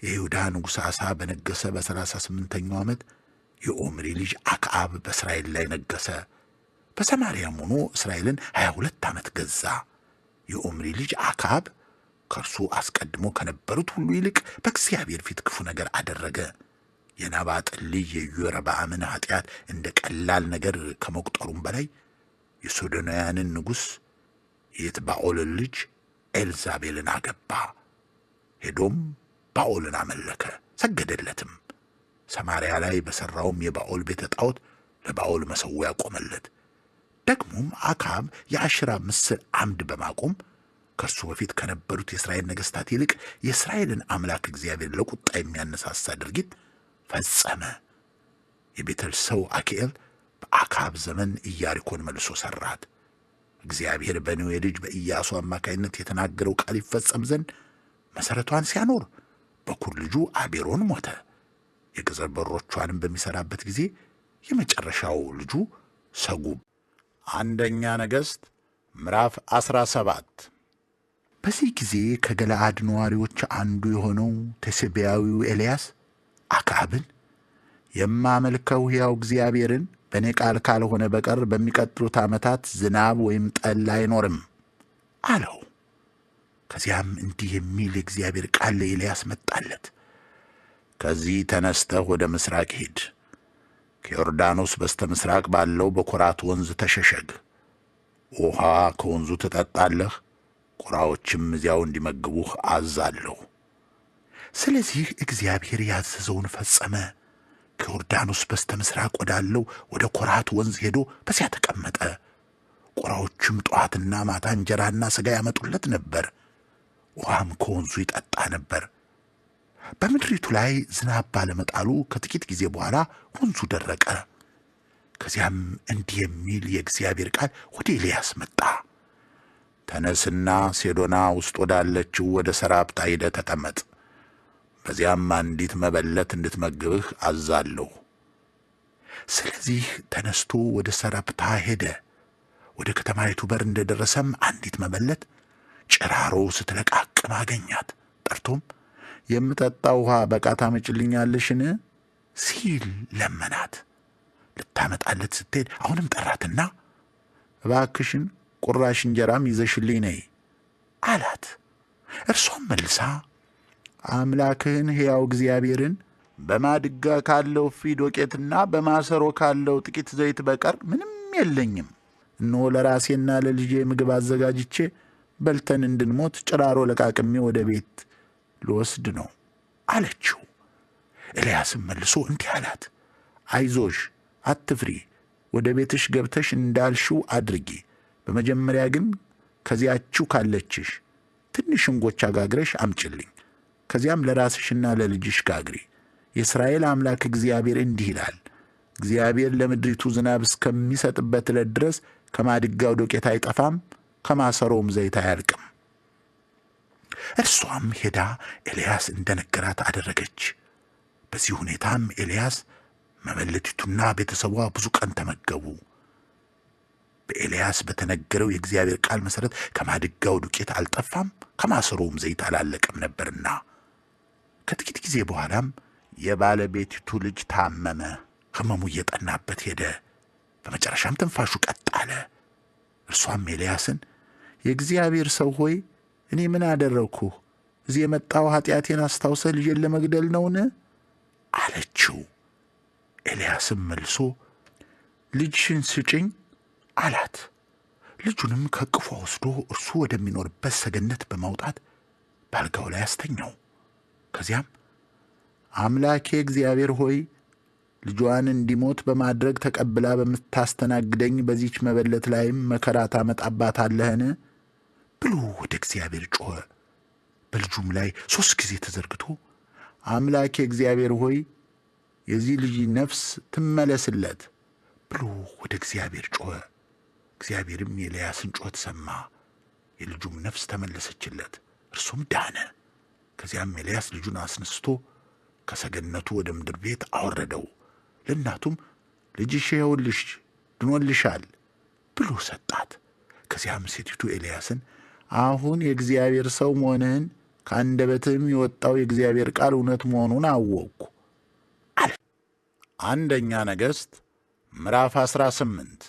የይሁዳ ንጉሥ አሳ በነገሰ በ38ኛው ዓመት የኦምሪ ልጅ አክዓብ በእስራኤል ላይ ነገሰ። በሰማርያም ሆኖ እስራኤልን 22 ዓመት ገዛ። የኦምሪ ልጅ አክዓብ ከእርሱ አስቀድሞ ከነበሩት ሁሉ ይልቅ በእግዚአብሔር ፊት ክፉ ነገር አደረገ። የናባጥን ልጅ የኢዮርብዓምን ኃጢአት እንደ ቀላል ነገር ከመቁጠሩም በላይ የሶዶናውያንን ንጉሥ የኤትባኦልን ልጅ ኤልዛቤልን አገባ። ሄዶም ባኦልን አመለከ፣ ሰገደለትም። ሰማርያ ላይ በሠራውም የባኦል ቤተ ጣዖት ለባኦል መሠዊያ ቆመለት። ደግሞም አክዓብ የአሽራ ምስል ዓምድ በማቆም ከእርሱ በፊት ከነበሩት የእስራኤል ነገሥታት ይልቅ የእስራኤልን አምላክ እግዚአብሔር ለቁጣ የሚያነሳሳ ድርጊት ፈጸመ። የቤተል ሰው አኪኤል በአክዓብ ዘመን ኢያሪኮን መልሶ ሠራት። እግዚአብሔር በነዌ ልጅ በኢያሱ አማካይነት የተናገረው ቃል ይፈጸም ዘንድ መሠረቷን ሲያኖር በኩር ልጁ አቤሮን ሞተ። የቅጽር በሮቿንም በሚሠራበት ጊዜ የመጨረሻው ልጁ ሰጉብ። አንደኛ ነገሥት ምዕራፍ 17። በዚህ ጊዜ ከገለዓድ ነዋሪዎች አንዱ የሆነው ቴስብያዊው ኤልያስ አክዓብን የማመልከው ሕያው እግዚአብሔርን በእኔ ቃል ካልሆነ በቀር በሚቀጥሉት ዓመታት ዝናብ ወይም ጠል አይኖርም አለው። ከዚያም እንዲህ የሚል የእግዚአብሔር ቃል ለኤልያስ መጣለት። ከዚህ ተነስተህ ወደ ምሥራቅ ሂድ፣ ከዮርዳኖስ በስተ ምሥራቅ ባለው በኮራት ወንዝ ተሸሸግ። ውኃ ከወንዙ ትጠጣለህ፣ ቁራዎችም እዚያው እንዲመግቡህ አዛለሁ። ስለዚህ እግዚአብሔር ያዘዘውን ፈጸመ። ከዮርዳኖስ በስተ ምሥራቅ ወዳለው ወደ ኮራት ወንዝ ሄዶ በዚያ ተቀመጠ። ቁራዎችም ጠዋትና ማታ እንጀራና ሥጋ ያመጡለት ነበር። ውኃም ከወንዙ ይጠጣ ነበር። በምድሪቱ ላይ ዝናብ ባለመጣሉ ከጥቂት ጊዜ በኋላ ወንዙ ደረቀ። ከዚያም እንዲህ የሚል የእግዚአብሔር ቃል ወደ ኤልያስ መጣ። ተነስና ሲዶና ውስጥ ወዳለችው ወደ ሰራፕታ ሄደህ ተቀመጥ። በዚያም አንዲት መበለት እንድትመግብህ አዛለሁ። ስለዚህ ተነስቶ ወደ ሰራፕታ ሄደ። ወደ ከተማይቱ በር እንደደረሰም አንዲት መበለት ጭራሮ ስትለቃቅም አገኛት። ጠርቶም የምጠጣው ውሃ በቃ ታመጭልኛለሽን ሲል ለመናት። ልታመጣለት ስትሄድ አሁንም ጠራትና እባክሽን ቁራሽ እንጀራም ይዘሽልኝ ነይ አላት። እርሷም መልሳ አምላክህን ሕያው እግዚአብሔርን በማድጋ ካለው ፊ ዶቄትና በማሰሮ ካለው ጥቂት ዘይት በቀር ምንም የለኝም። እነሆ ለራሴና ለልጄ ምግብ አዘጋጅቼ በልተን እንድንሞት ጭራሮ ለቃቅሜ ወደ ቤት ልወስድ ነው አለችው። ኤልያስም መልሶ እንዲህ አላት፣ አይዞሽ፣ አትፍሪ፣ ወደ ቤትሽ ገብተሽ እንዳልሽው አድርጊ። በመጀመሪያ ግን ከዚያችሁ ካለችሽ ትንሽ እንጎቻ ጋግረሽ አምጭልኝ። ከዚያም ለራስሽና ለልጅሽ ጋግሪ። የእስራኤል አምላክ እግዚአብሔር እንዲህ ይላል፣ እግዚአብሔር ለምድሪቱ ዝናብ እስከሚሰጥበት ዕለት ድረስ ከማድጋው ዶቄት አይጠፋም፣ ከማሰሮውም ዘይት አያልቅም። እርሷም ሄዳ ኤልያስ እንደነገራት አደረገች። በዚህ ሁኔታም ኤልያስ መበለቲቱና ቤተሰቧ ብዙ ቀን ተመገቡ። በኤልያስ በተነገረው የእግዚአብሔር ቃል መሠረት ከማድጋው ዱቄት አልጠፋም፣ ከማሰሮውም ዘይት አላለቀም ነበርና። ከጥቂት ጊዜ በኋላም የባለቤቲቱ ልጅ ታመመ። ሕመሙ እየጠናበት ሄደ። በመጨረሻም ትንፋሹ ቀጥ አለ። እርሷም ኤልያስን የእግዚአብሔር ሰው ሆይ እኔ ምን አደረግኩህ? እዚህ የመጣው ኃጢአቴን አስታውሰህ ልጄን ለመግደል ነውን? አለችው። ኤልያስም መልሶ ልጅሽን ስጭኝ አላት። ልጁንም ከቅፏ ወስዶ እርሱ ወደሚኖርበት ሰገነት በማውጣት ባልጋው ላይ አስተኛው። ከዚያም አምላኬ እግዚአብሔር ሆይ ልጇን እንዲሞት በማድረግ ተቀብላ በምታስተናግደኝ በዚች መበለት ላይም መከራ ታመጣባታለህን ብሎ ወደ እግዚአብሔር ጮኸ። በልጁም ላይ 3 ጊዜ ተዘርግቶ አምላኬ እግዚአብሔር ሆይ የዚህ ልጅ ነፍስ ትመለስለት ብሎ ወደ እግዚአብሔር ጮኸ። እግዚአብሔርም የኤልያስን ጩኸት ሰማ። የልጁም ነፍስ ተመለሰችለት፣ እርሱም ዳነ። ከዚያም ኤልያስ ልጁን አስነስቶ ከሰገነቱ ወደ ምድር ቤት አወረደው። ለእናቱም ልጅሽ ይኸውልሽ ድኖልሻል ብሎ ሰጣት። ከዚያም ሴቲቱ ኤልያስን አሁን የእግዚአብሔር ሰው መሆንህን ከአንደበትህም የወጣው የእግዚአብሔር ቃል እውነት መሆኑን አወቅኩ አለ። አንደኛ ነገሥት ምዕራፍ 18።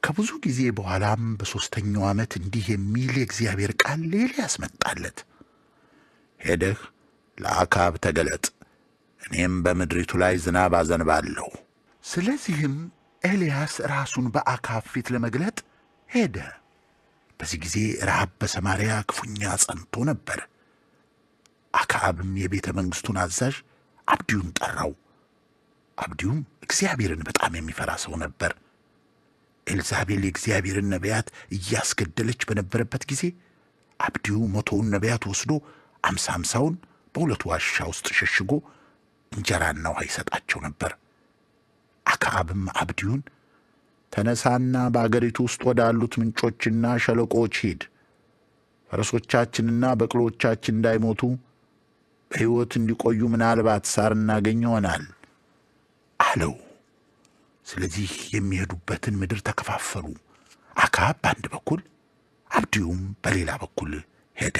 ከብዙ ጊዜ በኋላም በሦስተኛው ዓመት እንዲህ የሚል የእግዚአብሔር ቃል ለኤልያስ መጣለት። ሄደህ ለአካብ ተገለጥ፣ እኔም በምድሪቱ ላይ ዝናብ አዘንባለሁ። ስለዚህም ኤልያስ ራሱን በአካብ ፊት ለመግለጥ ሄደ። በዚህ ጊዜ ረሃብ በሰማርያ ክፉኛ ጸንቶ ነበር። አክዓብም የቤተ መንግሥቱን አዛዥ አብድዩን ጠራው። አብድዩም እግዚአብሔርን በጣም የሚፈራ ሰው ነበር። ኤልዛቤል የእግዚአብሔርን ነቢያት እያስገደለች በነበረበት ጊዜ አብድዩ 100ውን ነቢያት ወስዶ 50ውን በሁለቱ ዋሻ ውስጥ ሸሽጎ እንጀራና ውሃ ይሰጣቸው ነበር። አክዓብም አብድዩን ተነሳና በአገሪቱ ውስጥ ወዳሉት ምንጮችና ሸለቆዎች ሂድ፣ ፈረሶቻችንና በቅሎቻችን እንዳይሞቱ በሕይወት እንዲቆዩ ምናልባት ሳር እናገኝ ይሆናል አለው። ስለዚህ የሚሄዱበትን ምድር ተከፋፈሉ። አክዓብ በአንድ በኩል አብድዩም በሌላ በኩል ሄደ።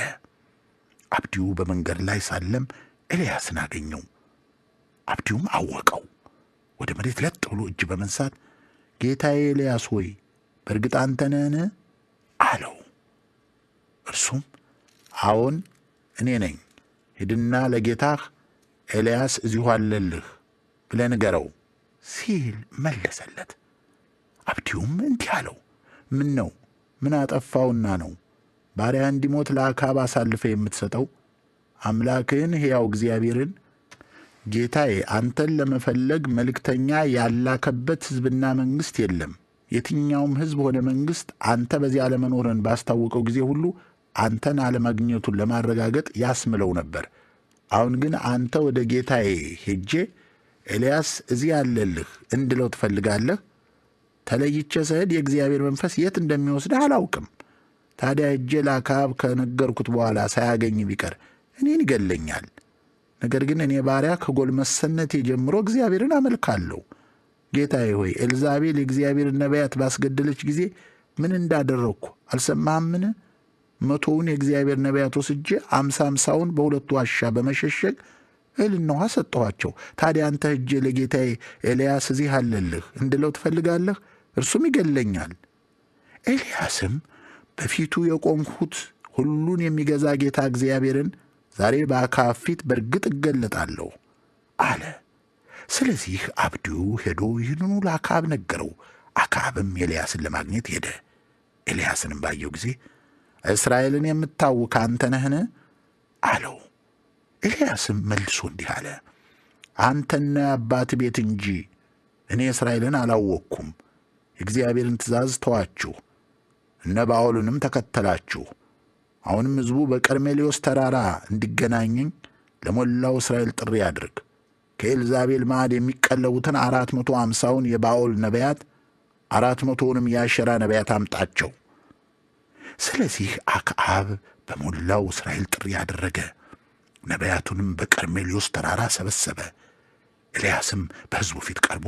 አብድዩ በመንገድ ላይ ሳለም ኤልያስን አገኘው። አብድዩም አወቀው። ወደ መሬት ለጥ ብሎ እጅ በመንሳት ጌታዬ ኤልያስ ሆይ በእርግጥ አንተ ነህን? አለው። እርሱም አዎን እኔ ነኝ፣ ሂድና ለጌታህ ኤልያስ እዚሁ አለልህ ብለህ ንገረው ሲል መለሰለት። አብድዩም እንዲህ አለው፣ ምን ነው? ምን አጠፋውና ነው ባሪያ እንዲሞት ለአክዓብ አሳልፈ የምትሰጠው? አምላክህን ሕያው እግዚአብሔርን ጌታዬ አንተን ለመፈለግ መልእክተኛ ያላከበት ሕዝብና መንግሥት የለም። የትኛውም ሕዝብ ሆነ መንግሥት አንተ በዚያ አለመኖርን ባስታወቀው ጊዜ ሁሉ አንተን አለማግኘቱን ለማረጋገጥ ያስምለው ነበር። አሁን ግን አንተ ወደ ጌታዬ ሄጄ ኤልያስ እዚህ አለልህ እንድለው ትፈልጋለህ? ተለይቼ ስሄድ የእግዚአብሔር መንፈስ የት እንደሚወስድህ አላውቅም። ታዲያ ሄጄ ለአክዓብ ከነገርኩት በኋላ ሳያገኝ ቢቀር እኔን ይገለኛል። ነገር ግን እኔ ባሪያ ከጎልመሰነቴ ጀምሮ እግዚአብሔርን አመልካለሁ። ጌታዬ ሆይ ኤልዛቤል የእግዚአብሔርን ነቢያት ባስገደለች ጊዜ ምን እንዳደረግኩ አልሰማህምን? 100ውን የእግዚአብሔር ነቢያት ወስጄ 50 በሁለቱ ዋሻ በመሸሸግ እህልና ውሃ ሰጠኋቸው። ታዲያ አንተ ሂጄ ለጌታዬ ኤልያስ እዚህ አለልህ እንድለው ትፈልጋለህ? እርሱም ይገለኛል። ኤልያስም በፊቱ የቆምሁት ሁሉን የሚገዛ ጌታ እግዚአብሔርን ዛሬ በአክዓብ ፊት በእርግጥ እገለጣለሁ አለ። ስለዚህ አብድዩ ሄዶ ይህንኑ ለአክዓብ ነገረው። አክዓብም ኤልያስን ለማግኘት ሄደ። ኤልያስንም ባየው ጊዜ እስራኤልን የምታውክ አንተ ነህን? አለው። ኤልያስም መልሶ እንዲህ አለ፣ አንተና የአባት ቤት እንጂ እኔ እስራኤልን አላወቅኩም። የእግዚአብሔርን ትእዛዝ ተዋችሁ፣ እነ ባኦልንም ተከተላችሁ። አሁንም ሕዝቡ በቀርሜሎስ ተራራ እንዲገናኘኝ ለሞላው እስራኤል ጥሪ አድርግ። ከኤልዛቤል ማዕድ የሚቀለቡትን 450ውን የባኦል ነቢያት 400ውንም የአሸራ ነቢያት አምጣቸው። ስለዚህ አክዓብ በሞላው እስራኤል ጥሪ አደረገ። ነቢያቱንም በቀርሜሎስ ተራራ ሰበሰበ። ኤልያስም በሕዝቡ ፊት ቀርቦ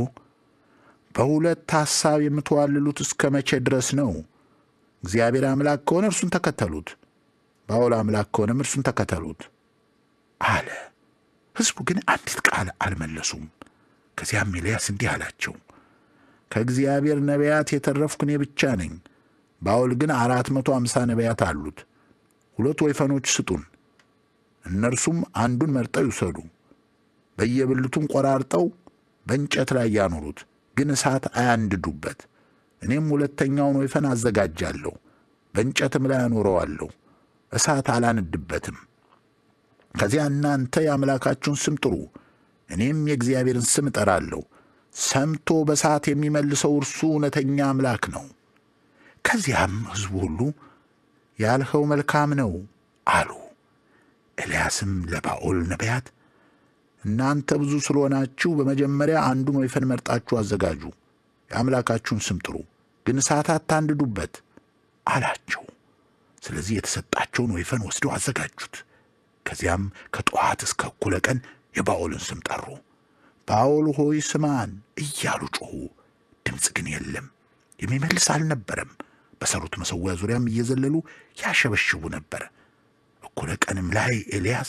በሁለት ሐሳብ የምትዋልሉት እስከ መቼ ድረስ ነው? እግዚአብሔር አምላክ ከሆነ እርሱን ተከተሉት፣ ባኦል አምላክ ከሆነም እርሱን ተከተሉት አለ። ሕዝቡ ግን አንዲት ቃል አልመለሱም። ከዚያም ኤልያስ እንዲህ አላቸው፣ ከእግዚአብሔር ነቢያት የተረፍኩ እኔ ብቻ ነኝ። ባኦል ግን 450 ነቢያት አሉት። 2 ወይፈኖች ስጡን፣ እነርሱም አንዱን መርጠው ይውሰዱ። በየብልቱም ቆራርጠው በእንጨት ላይ ያኖሩት፣ ግን እሳት አያንድዱበት። እኔም 2ኛውን ወይፈን አዘጋጃለሁ፣ በእንጨትም ላይ አኖረዋለሁ፣ እሳት አላንድበትም። ከዚያ እናንተ የአምላካችሁን ስም ጥሩ፣ እኔም የእግዚአብሔርን ስም እጠራለሁ። ሰምቶ በእሳት የሚመልሰው እርሱ እውነተኛ አምላክ ነው። ከዚያም ሕዝቡ ሁሉ ያልኸው መልካም ነው አሉ። ኤልያስም ለባኦል ነቢያት እናንተ ብዙ ስለሆናችሁ በመጀመሪያ አንዱን ወይፈን መርጣችሁ አዘጋጁ፣ የአምላካችሁን ስም ጥሩ፣ ግን እሳት አታንድዱበት አላቸው። ስለዚህ የተሰጣቸውን ወይፈን ወስደው አዘጋጁት። ከዚያም ከጠዋት እስከ እኩለ ቀን የባኦልን ስም ጠሩ። ባኦል ሆይ ስማን እያሉ ጮኹ። ድምፅ ግን የለም፣ የሚመልስ አልነበረም። በሠሩት መሠዊያ ዙሪያም እየዘለሉ ያሸበሽቡ ነበር። እኩለ ቀንም ላይ ኤልያስ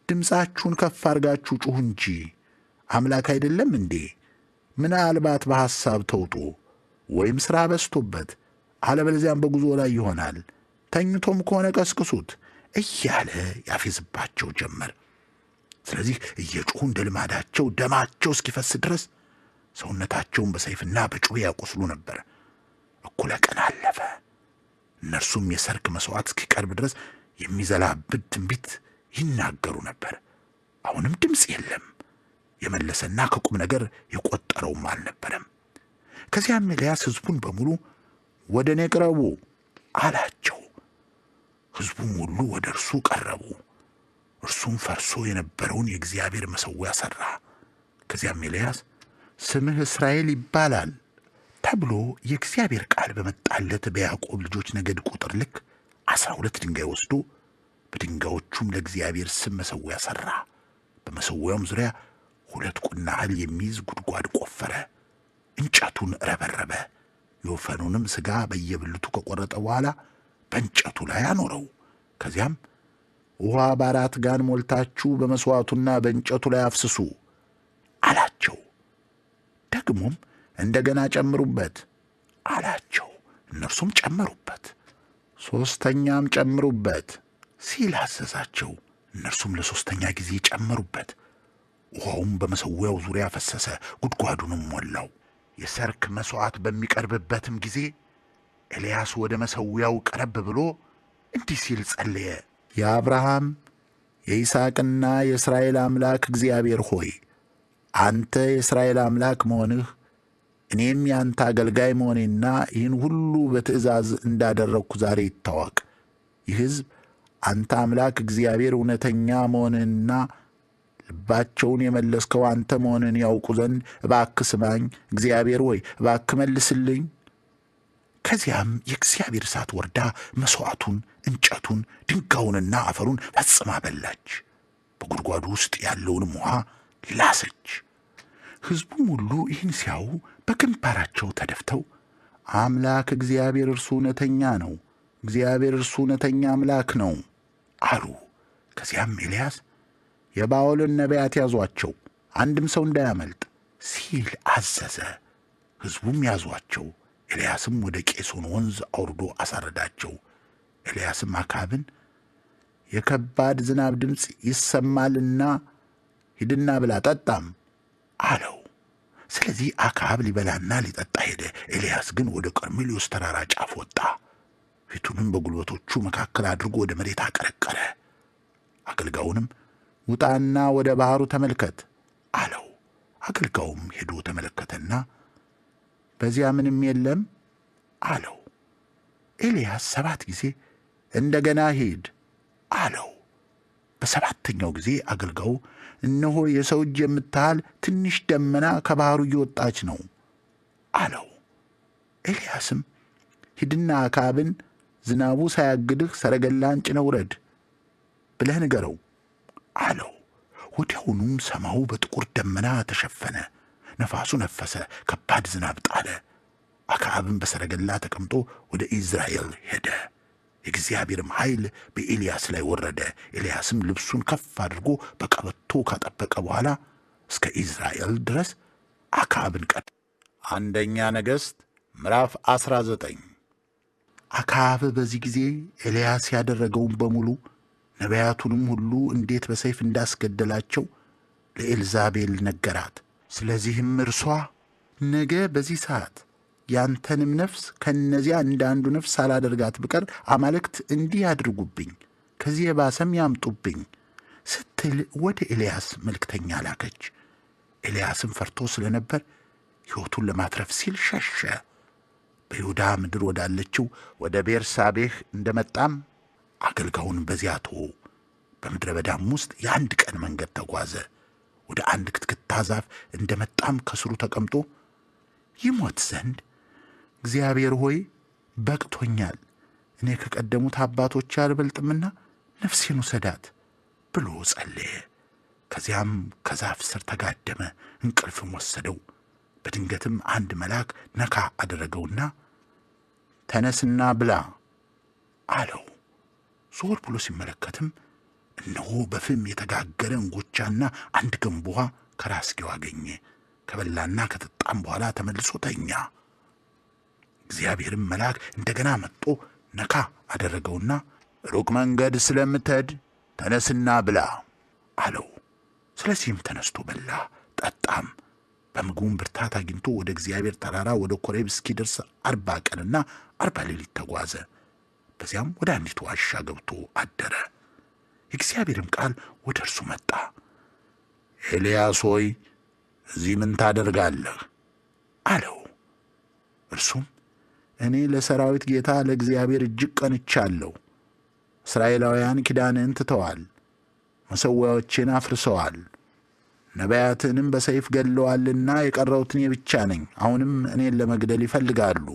ድምፃችሁን ከፍ አድርጋችሁ ጩኹ እንጂ አምላክ አይደለም እንዴ? ምናልባት በሐሳብ ተውጦ ወይም ሥራ በዝቶበት፣ አለበለዚያም በጉዞ ላይ ይሆናል። ተኝቶም ከሆነ ቀስቅሱት እያለ ያፌዝባቸው ጀመር። ስለዚህ እየጮኹ እንደ ልማዳቸው ደማቸው እስኪፈስ ድረስ ሰውነታቸውን በሰይፍና በጩቤ ያቆስሉ ነበር። እኩለ ቀን አለፈ። እነርሱም የሰርክ መሥዋዕት እስኪቀርብ ድረስ የሚዘላብድ ትንቢት ይናገሩ ነበር። አሁንም ድምፅ የለም። የመለሰና ከቁም ነገር የቆጠረውም አልነበረም። ከዚያም ኤልያስ ሕዝቡን በሙሉ ወደ እኔ ቅረቡ አላቸው። ሕዝቡም ሁሉ ወደ እርሱ ቀረቡ። እርሱም ፈርሶ የነበረውን የእግዚአብሔር መሠዊያ ሠራ። ከዚያም ኤልያስ ስምህ እስራኤል ይባላል ተብሎ የእግዚአብሔር ቃል በመጣለት በያዕቆብ ልጆች ነገድ ቁጥር ልክ 12 ድንጋይ ወስዶ በድንጋዮቹም ለእግዚአብሔር ስም መሠዊያ ሠራ። በመሠዊያውም ዙሪያ 2 ቁና እህል የሚይዝ ጉድጓድ ቆፈረ። እንጨቱን ረበረበ። የወፈኑንም ሥጋ በየብልቱ ከቈረጠ በኋላ በእንጨቱ ላይ አኖረው። ከዚያም ውኃ በ4 ጋን ሞልታችሁ በመሥዋዕቱና በእንጨቱ ላይ አፍስሱ አላቸው። ደግሞም እንደገና ጨምሩበት አላቸው። እነርሱም ጨመሩበት። 3ኛም ጨምሩበት ሲል አዘዛቸው። እነርሱም ለ3ኛ ጊዜ ጨመሩበት። ውኃውም በመሠዊያው ዙሪያ ፈሰሰ፣ ጉድጓዱንም ሞላው። የሰርክ መሥዋዕት በሚቀርብበትም ጊዜ ኤልያስ ወደ መሠዊያው ቀረብ ብሎ እንዲህ ሲል ጸለየ። የአብርሃም የይስሐቅና የእስራኤል አምላክ እግዚአብሔር ሆይ አንተ የእስራኤል አምላክ መሆንህ እኔም ያንተ አገልጋይ መሆኔና ይህን ሁሉ በትእዛዝ እንዳደረግሁ ዛሬ ይታወቅ። ይህ ሕዝብ አንተ አምላክ እግዚአብሔር እውነተኛ መሆንህና ልባቸውን የመለስከው አንተ መሆንህን ያውቁ ዘንድ እባክህ ስማኝ። እግዚአብሔር ሆይ እባክህ መልስልኝ። ከዚያም የእግዚአብሔር እሳት ወርዳ መሥዋዕቱን፣ እንጨቱን፣ ድንጋዩንና አፈሩን ፈጽማ በላች። በጉድጓዱ ውስጥ ያለውንም ውኃ ላሰች። ሕዝቡም ሁሉ ይህን ሲያዩ በግንባራቸው ተደፍተው አምላክ እግዚአብሔር እርሱ እውነተኛ ነው፣ እግዚአብሔር እርሱ እውነተኛ አምላክ ነው አሉ። ከዚያም ኤልያስ የባኦልን ነቢያት ያዟቸው፣ አንድም ሰው እንዳያመልጥ ሲል አዘዘ። ሕዝቡም ያዟቸው። ኤልያስም ወደ ቄሶን ወንዝ አውርዶ አሳረዳቸው። ኤልያስም አክዓብን የከባድ ዝናብ ድምፅ ይሰማልና ሂድና ብላ ጠጣም አለው። ስለዚህ አክዓብ ሊበላና ሊጠጣ ሄደ። ኤልያስ ግን ወደ ቀርሜሎስ ተራራ ጫፍ ወጣ። ፊቱንም በጉልበቶቹ መካከል አድርጎ ወደ መሬት አቀረቀረ። አገልጋዩንም ውጣና ወደ ባሕሩ ተመልከት አለው። አገልጋዩም ሄዶ ተመለከተና በዚያ ምንም የለም አለው። ኤልያስ 7 ጊዜ እንደገና ሂድ አለው። በሰባተኛው ጊዜ አገልጋዩ እነሆ የሰው እጅ የምታህል ትንሽ ደመና ከባሕሩ እየወጣች ነው አለው። ኤልያስም ሂድና አክዓብን ዝናቡ ሳያግድህ ሰረገላህን ጭነህ ውረድ ብለህ ንገረው አለው። ወዲያውኑም ሰማዩ በጥቁር ደመና ተሸፈነ፣ ነፋሱ ነፈሰ፣ ከባድ ዝናብ ጣለ። አክዓብም በሰረገላ ተቀምጦ ወደ ኢይዝራኤል ሄደ። የእግዚአብሔርም ኃይል በኤልያስ ላይ ወረደ። ኤልያስም ልብሱን ከፍ አድርጎ በቀበቶ ካጠበቀ በኋላ እስከ ኢይዝራኤል ድረስ አክዓብን ቀጠ። አንደኛ ነገሥት ምዕራፍ 19 አክዓብ በዚህ ጊዜ ኤልያስ ያደረገውን በሙሉ ነቢያቱንም ሁሉ እንዴት በሰይፍ እንዳስገደላቸው ለኤልዛቤል ነገራት። ስለዚህም እርሷ ነገ በዚህ ሰዓት ያንተንም ነፍስ ከእነዚያ እንዳንዱ ነፍስ ሳላደርጋት ብቀር አማልክት እንዲህ ያድርጉብኝ፣ ከዚህ የባሰም ያምጡብኝ ስትል ወደ ኤልያስ መልእክተኛ ላከች። ኤልያስም ፈርቶ ስለነበር ሕይወቱን ለማትረፍ ሲል ሸሸ። በይሁዳ ምድር ወዳለችው ወደ ቤርሳቤህ እንደመጣም አገልጋዩን በዚያ ተወው። በምድረ በዳም ውስጥ የ1 ቀን መንገድ ተጓዘ። ወደ አንድ ክትክታ ዛፍ እንደመጣም ከስሩ ተቀምጦ ይሞት ዘንድ እግዚአብሔር ሆይ በቅቶኛል፣ እኔ ከቀደሙት አባቶች አልበልጥምና ነፍሴን ውሰዳት ብሎ ጸለየ። ከዚያም ከዛፍ ስር ተጋደመ፣ እንቅልፍም ወሰደው። በድንገትም አንድ መልአክ ነካ አደረገውና ተነስና ብላ አለው። ዞር ብሎ ሲመለከትም እነሆ በፍም የተጋገረ እንጎቻና 1 ገንቦ ውሃ ከራስጌው አገኘ። ከበላና ከጠጣም በኋላ ተመልሶ ተኛ። እግዚአብሔርም መልአክ እንደገና መጥቶ ነካ አደረገውና ሩቅ መንገድ ስለምትሄድ ተነስና ብላ አለው። ስለዚህም ተነስቶ በላ ጠጣም። በምግቡም ብርታት አግኝቶ ወደ እግዚአብሔር ተራራ ወደ ኮሬብ እስኪደርስ 40 ቀንና 40 ሌሊት ተጓዘ። በዚያም ወደ አንዲት ዋሻ ገብቶ አደረ። የእግዚአብሔርም ቃል ወደ እርሱ መጣ። ኤልያስ ሆይ እዚህ ምን ታደርጋለህ አለው። እርሱም እኔ ለሰራዊት ጌታ ለእግዚአብሔር እጅግ ቀንቻለሁ። እስራኤላውያን ኪዳንህን ትተዋል፣ መሠዊያዎቼን አፍርሰዋል፣ ነቢያትንም በሰይፍ ገድለዋልና የቀረሁት እኔ ብቻ ነኝ። አሁንም እኔን ለመግደል ይፈልጋሉ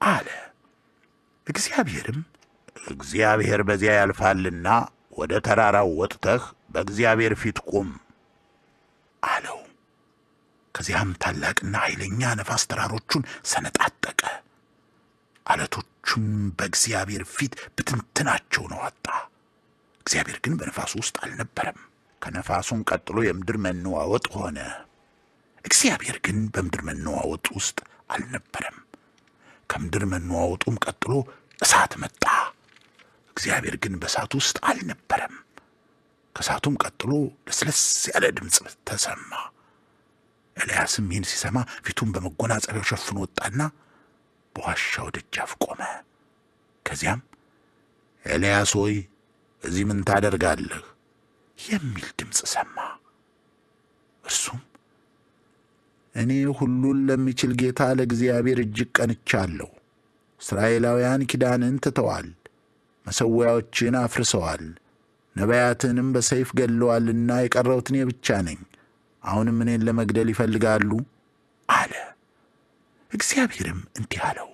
አለ። እግዚአብሔርም እግዚአብሔር በዚያ ያልፋልና ወደ ተራራው ወጥተህ በእግዚአብሔር ፊት ቁም አለው። ከዚያም ታላቅና ኃይለኛ ነፋስ ተራሮቹን ሰነጣጠቀ፣ ዓለቶቹም በእግዚአብሔር ፊት ብትንትናቸውን አወጣ። እግዚአብሔር ግን በነፋሱ ውስጥ አልነበረም። ከነፋሱም ቀጥሎ የምድር መነዋወጥ ሆነ። እግዚአብሔር ግን በምድር መነዋወጥ ውስጥ አልነበረም። ከምድር መነዋወጡም ቀጥሎ እሳት መጣ። እግዚአብሔር ግን በእሳት ውስጥ አልነበረም። ከእሳቱም ቀጥሎ ለስለስ ያለ ድምፅ ተሰማ። ኤልያስም ይህን ሲሰማ ፊቱን በመጎናጸፊያው ሸፍኖ ወጣና በዋሻው ደጃፍ ቆመ። ከዚያም ኤልያስ ሆይ እዚህ ምን ታደርጋለህ የሚል ድምፅ ሰማ። እርሱም እኔ ሁሉን ለሚችል ጌታ ለእግዚአብሔር እጅግ ቀንቻለሁ። እስራኤላውያን ኪዳንህን ትተዋል፣ መሠዊያዎችን አፍርሰዋል፣ ነቢያትንም በሰይፍ ገድለዋልና የቀረሁት እኔ ብቻ ነኝ። አሁንም እኔን ለመግደል ይፈልጋሉ አለ። እግዚአብሔርም እንዲህ አለው፣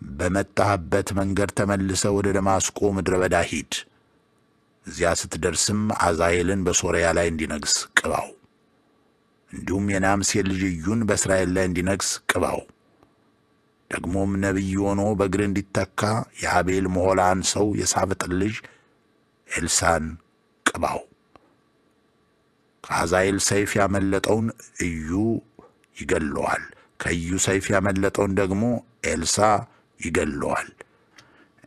በመጣህበት መንገድ ተመልሰ ወደ ደማስቆ ምድረ በዳ ሂድ። እዚያ ስትደርስም አዛሄልን በሶርያ ላይ እንዲነግስ ቅባው፣ እንዲሁም የናምሴን ልጅ ኢዩን በእስራኤል ላይ እንዲነግስ ቅባው። ደግሞም ነቢይ ሆኖ በእግር እንዲተካ የአቤል መሆላን ሰው የሳፍጥን ልጅ ኤልሳን ቅባው። ከአዛኤል ሰይፍ ያመለጠውን ኢዩ ይገለዋል፣ ከኢዩ ሰይፍ ያመለጠውን ደግሞ ኤልሳ ይገለዋል።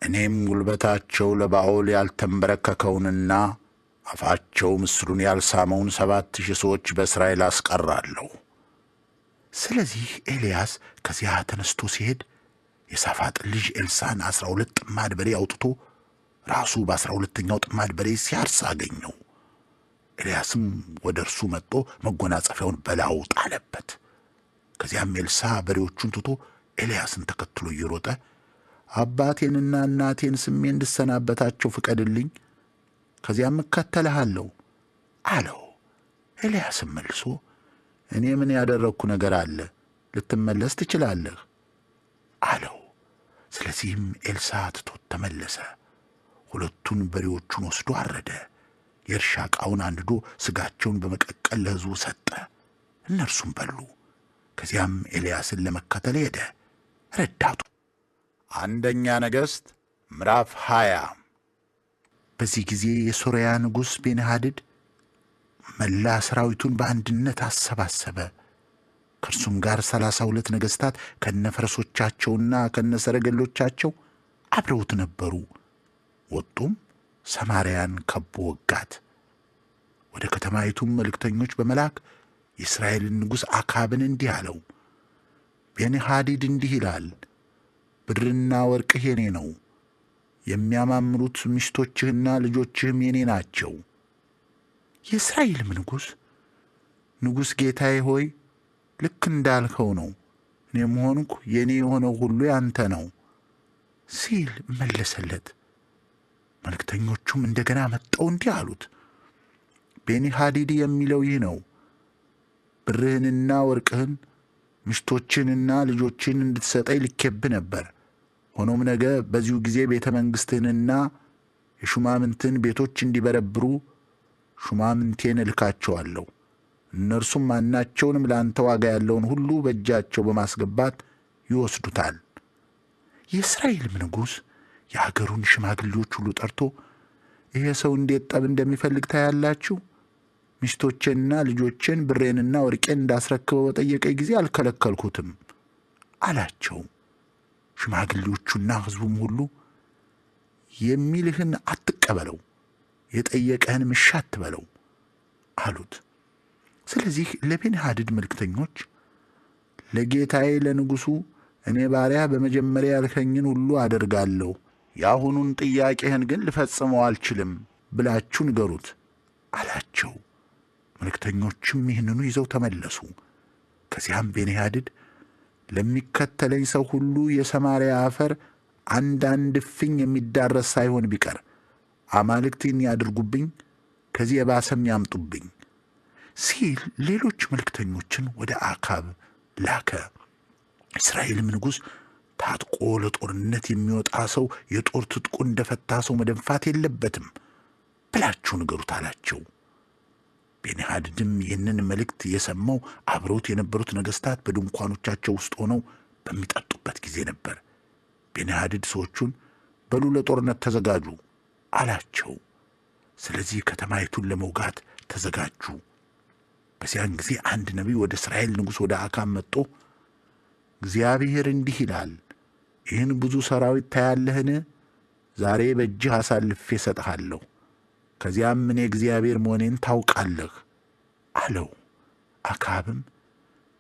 እኔም ጉልበታቸው ለባኦል ያልተንበረከከውንና አፋቸው ምስሉን ያልሳመውን 7,000 ሰዎች በእስራኤል አስቀራለሁ። ስለዚህ ኤልያስ ከዚያ ተነስቶ ሲሄድ የሳፋጥን ልጅ ኤልሳን 12 ጥማድ በሬ አውጥቶ ራሱ በ12ኛው ጥማድ በሬ ሲያርስ አገኘው። ኤልያስም ወደ እርሱ መጥቶ መጎናጸፊያውን በላዩ ጣለበት። ከዚያም ኤልሳ በሬዎቹን ትቶ ኤልያስን ተከትሎ እየሮጠ አባቴንና እናቴን ስሜ እንድሰናበታቸው ፍቀድልኝ፣ ከዚያም እከተልሃለሁ አለው። ኤልያስም መልሶ እኔ ምን ያደረግኩ ነገር አለ? ልትመለስ ትችላለህ አለው። ስለዚህም ኤልሳ ትቶት ተመለሰ። ሁለቱን በሬዎቹን ወስዶ አረደ። የእርሻ ዕቃውን አንድዶ ሥጋቸውን በመቀቀል ለሕዝቡ ሰጠ። እነርሱም በሉ። ከዚያም ኤልያስን ለመከተል ሄደ። ረዳቱ አንደኛ ነገሥት ምዕራፍ 20። በዚህ ጊዜ የሶርያ ንጉሥ ቤንሃድድ መላ ሠራዊቱን በአንድነት አሰባሰበ። ከእርሱም ጋር 32 ነገሥታት ከነፈረሶቻቸውና ከነሰረገሎቻቸው አብረውት ነበሩ። ወጡም ሰማርያን ከቦ ወጋት። ወደ ከተማይቱም መልእክተኞች በመላክ የእስራኤልን ንጉሥ አካብን እንዲህ አለው፣ ቤንሃዲድ እንዲህ ይላል፣ ብርና ወርቅህ የኔ ነው፣ የሚያማምሩት ሚስቶችህና ልጆችህም የኔ ናቸው። የእስራኤልም ንጉሥ ጌታዬ ሆይ ልክ እንዳልከው ነው፣ እኔም ሆንኩ የኔ የሆነው ሁሉ ያንተ ነው ሲል መለሰለት። መልእክተኞቹም እንደገና መጥተው እንዲህ አሉት፣ ቤንሃዲድ የሚለው ይህ ነው፣ ብርህንና ወርቅህን ሚስቶችህንና ልጆችህን እንድትሰጠኝ ልኬብህ ነበር። ሆኖም ነገ በዚሁ ጊዜ ቤተ መንግሥትህንና የሹማምንትን ቤቶች እንዲበረብሩ ሹማምንቴን እልካቸዋለሁ። እነርሱም ማናቸውንም ለአንተ ዋጋ ያለውን ሁሉ በእጃቸው በማስገባት ይወስዱታል። የእስራኤልም ንጉሥ የአገሩን ሽማግሌዎች ሁሉ ጠርቶ ይሄ ሰው እንዴት ጠብ እንደሚፈልግ ታያላችሁ። ሚስቶቼንና ልጆቼን ብሬንና ወርቄን እንዳስረክበው በጠየቀኝ ጊዜ አልከለከልኩትም አላቸው። ሽማግሌዎቹና ሕዝቡም ሁሉ የሚልህን አትቀበለው፣ የጠየቀህንም እሺ አትበለው አሉት። ስለዚህ ለቤንሃድድ መልእክተኞች ለጌታዬ ለንጉሡ እኔ ባሪያ በመጀመሪያ ያልከኝን ሁሉ አደርጋለሁ፣ የአሁኑን ጥያቄህን ግን ልፈጽመው አልችልም ብላችሁ ንገሩት አላቸው። መልእክተኞችም ይህንኑ ይዘው ተመለሱ። ከዚያም ቤንሃድድ ለሚከተለኝ ሰው ሁሉ የሰማርያ አፈር አንዳንድ እፍኝ የሚዳረስ ሳይሆን ቢቀር አማልክትን ያድርጉብኝ፣ ከዚህ የባሰም ያምጡብኝ ሲል ሌሎች መልእክተኞችን ወደ አካብ ላከ። እስራኤልም ንጉሥ ታጥቆ ለጦርነት የሚወጣ ሰው የጦር ትጥቁ እንደፈታ ሰው መደንፋት የለበትም ብላችሁ ንገሩት አላቸው። ቤንሃድድም ይህንን መልእክት የሰማው አብረውት የነበሩት ነገሥታት በድንኳኖቻቸው ውስጥ ሆነው በሚጠጡበት ጊዜ ነበር። ቤንሃድድ ሰዎቹን በሉ ለጦርነት ተዘጋጁ አላቸው። ስለዚህ ከተማይቱን ለመውጋት ተዘጋጁ። በዚያን ጊዜ አንድ ነቢይ ወደ እስራኤል ንጉሥ ወደ አካብ መጥቶ እግዚአብሔር እንዲህ ይላል፣ ይህን ብዙ ሰራዊት ታያለህን? ዛሬ በእጅህ አሳልፌ እሰጥሃለሁ፣ ከዚያም እኔ እግዚአብሔር መሆኔን ታውቃለህ አለው። አካብም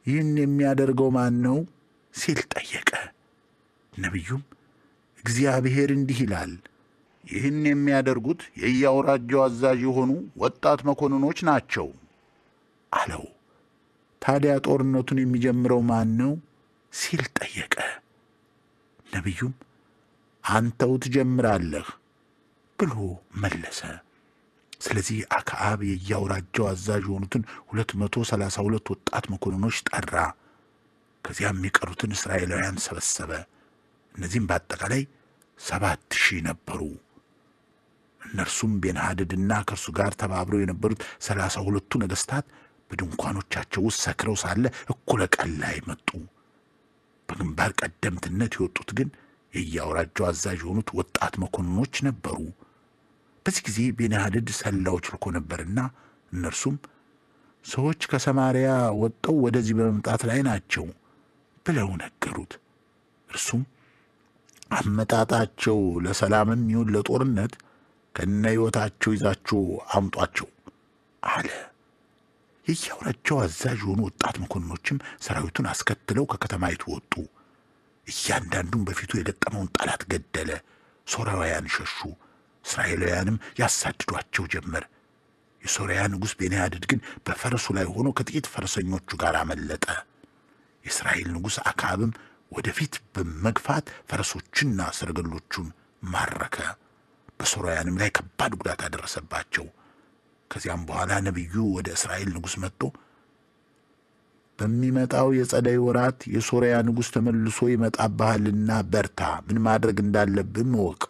ይህን የሚያደርገው ማን ነው ሲል ጠየቀ። ነቢዩም እግዚአብሔር እንዲህ ይላል፣ ይህን የሚያደርጉት የየአውራጃው አዛዥ የሆኑ ወጣት መኮንኖች ናቸው አለው። ታዲያ ጦርነቱን የሚጀምረው ማን ነው ሲል ጠየቀ። ነቢዩም አንተው ትጀምራለህ ብሎ መለሰ። ስለዚህ አክዓብ የየአውራጃው አዛዥ የሆኑትን 232 ወጣት መኮንኖች ጠራ። ከዚያም የቀሩትን እስራኤላውያን ሰበሰበ። እነዚህም በአጠቃላይ 7,000 ነበሩ። እነርሱም ቤንሃድድና ከእርሱ ጋር ተባብረው የነበሩት 32ቱ ነገሥታት በድንኳኖቻቸው ውስጥ ሰክረው ሳለ እኩለ ቀን ላይ መጡ። በግንባር ቀደምትነት የወጡት ግን የየአውራጃው አዛዥ የሆኑት ወጣት መኮንኖች ነበሩ። በዚህ ጊዜ ቤንያድድ ሰላዮች ልኮ ነበርና እነርሱም ሰዎች ከሰማርያ ወጥተው ወደዚህ በመምጣት ላይ ናቸው ብለው ነገሩት። እርሱም አመጣጣቸው ለሰላምም ይሁን ለጦርነት ከነ ሕይወታቸው ይዛችሁ አምጧቸው አለ። የየአውራጃው አዛዥ የሆኑ ወጣት መኮንኖችም ሰራዊቱን አስከትለው ከከተማይቱ ወጡ። እያንዳንዱም በፊቱ የገጠመውን ጠላት ገደለ። ሶርያውያን ሸሹ። እስራኤላውያንም ያሳድዷቸው ጀመር። የሶርያ ንጉሥ ቤንያድድ ግን በፈረሱ ላይ ሆኖ ከጥቂት ፈረሰኞቹ ጋር አመለጠ። የእስራኤል ንጉሥ አክዓብም ወደፊት በመግፋት ፈረሶችና ሰረገሎቹን ማረከ። በሶርያውያንም ላይ ከባድ ጉዳት አደረሰባቸው። ከዚያም በኋላ ነቢዩ ወደ እስራኤል ንጉሥ መጥቶ በሚመጣው የጸደይ ወራት የሶርያ ንጉሥ ተመልሶ ይመጣብሃልና በርታ፣ ምን ማድረግ እንዳለብህም እወቅ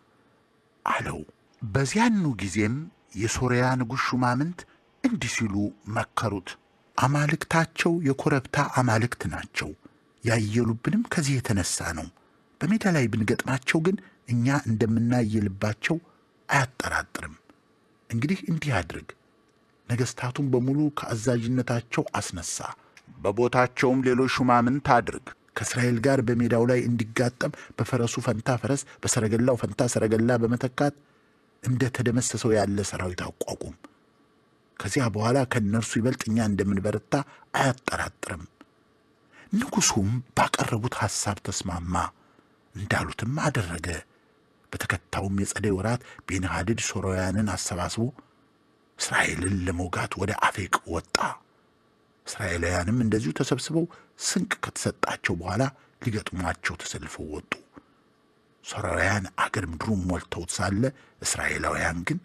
አለው። በዚያኑ ጊዜም የሶርያ ንጉሥ ሹማምንት እንዲህ ሲሉ መከሩት። አማልክታቸው የኮረብታ አማልክት ናቸው። ያየሉብንም ከዚህ የተነሳ ነው። በሜዳ ላይ ብንገጥማቸው ግን እኛ እንደምናየልባቸው አያጠራጥርም። እንግዲህ እንዲህ አድርግ፣ ነገሥታቱን በሙሉ ከአዛዥነታቸው አስነሳ፣ በቦታቸውም ሌሎች ሹማምንት አድርግ። ከእስራኤል ጋር በሜዳው ላይ እንዲጋጠም በፈረሱ ፈንታ ፈረስ፣ በሰረገላው ፈንታ ሰረገላ በመተካት እንደ ተደመሰሰው ያለ ሰራዊት አቋቁም። ከዚያ በኋላ ከእነርሱ ይበልጥ እኛ እንደምንበረታ አያጠራጥርም። ንጉሡም ባቀረቡት ሐሳብ ተስማማ፣ እንዳሉትም አደረገ። በተከታውም የጸደይ ወራት ቤንሃድድ ሶርያውያንን አሰባስቦ እስራኤልን ለመውጋት ወደ አፌቅ ወጣ። እስራኤላውያንም እንደዚሁ ተሰብስበው ስንቅ ከተሰጣቸው በኋላ ሊገጥሟቸው ተሰልፈው ወጡ። ሶርያውያን አገር ምድሩን ሞልተውት ሳለ እስራኤላውያን ግን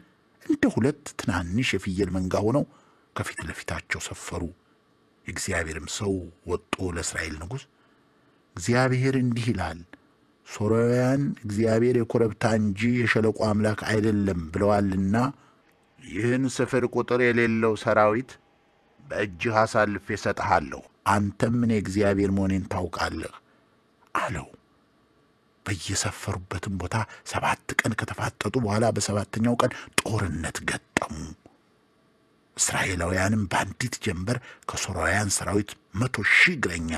እንደ ሁለት ትናንሽ የፍየል መንጋ ሆነው ከፊት ለፊታቸው ሰፈሩ። የእግዚአብሔርም ሰው ወጥቶ ለእስራኤል ንጉሥ እግዚአብሔር እንዲህ ይላል፣ ሶርያውያን እግዚአብሔር የኮረብታ እንጂ የሸለቆ አምላክ አይደለም ብለዋልና ይህን ስፍር ቁጥር የሌለው ሰራዊት በእጅህ አሳልፌ እሰጥሃለሁ፣ አንተም እኔ እግዚአብሔር መሆኔን ታውቃለህ አለው። በየሰፈሩበትም ቦታ 7 ቀን ከተፋጠጡ በኋላ በሰባተኛው ቀን ጦርነት ገጠሙ። እስራኤላውያንም በአንዲት ጀንበር ከሶርያውያን ሰራዊት 100,000 እግረኛ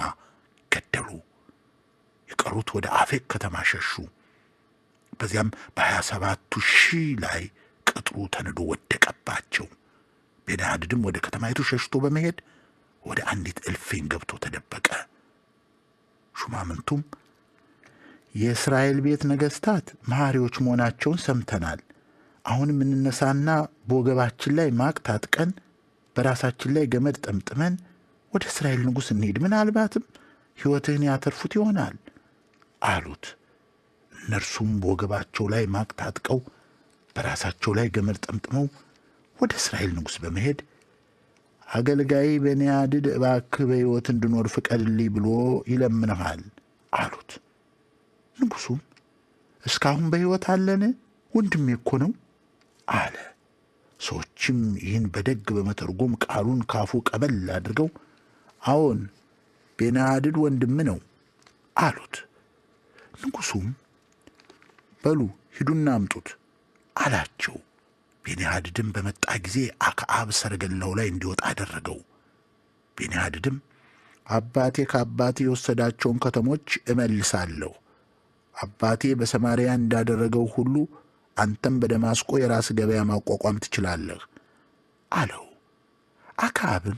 ገደሉ። የቀሩት ወደ አፌቅ ከተማ ሸሹ። በዚያም በ27,000 ላይ ቅጥሩ ተንዶ ወደቀባቸው። ቤንሃድድም ወደ ከተማይቱ ሸሽቶ በመሄድ ወደ አንዲት እልፍኝ ገብቶ ተደበቀ። ሹማምንቱም የእስራኤል ቤት ነገሥታት መሐሪዎች መሆናቸውን ሰምተናል። አሁንም እንነሳና በወገባችን ላይ ማቅ ታጥቀን በራሳችን ላይ ገመድ ጠምጥመን ወደ እስራኤል ንጉሥ እንሂድ፣ ምናልባትም ሕይወትህን ያተርፉት ይሆናል አሉት። እነርሱም በወገባቸው ላይ ማቅ ታጥቀው በራሳቸው ላይ ገመድ ጠምጥመው ወደ እስራኤል ንጉሥ በመሄድ አገልጋይ ቤንያድድ እባክህ በሕይወት እንድኖር ፍቀድልኝ ብሎ ይለምንሃል አሉት። ንጉሡም እስካሁን በሕይወት አለን? ወንድሜ እኮ ነው አለ። ሰዎችም ይህን በደግ በመተርጎም ቃሉን ካፉ ቀበል አድርገው አዎን ቤንሃድድ ወንድም ነው አሉት። ንጉሡም በሉ ሂዱና አምጡት አላቸው። ቤንሃድድም በመጣ ጊዜ አክዓብ ሰረገላው ላይ እንዲወጣ አደረገው። ቤንሃድድም አባቴ ከአባቴ የወሰዳቸውን ከተሞች እመልሳለሁ፣ አባቴ በሰማርያ እንዳደረገው ሁሉ አንተም በደማስቆ የራስ ገበያ ማቋቋም ትችላለህ አለው። አክዓብም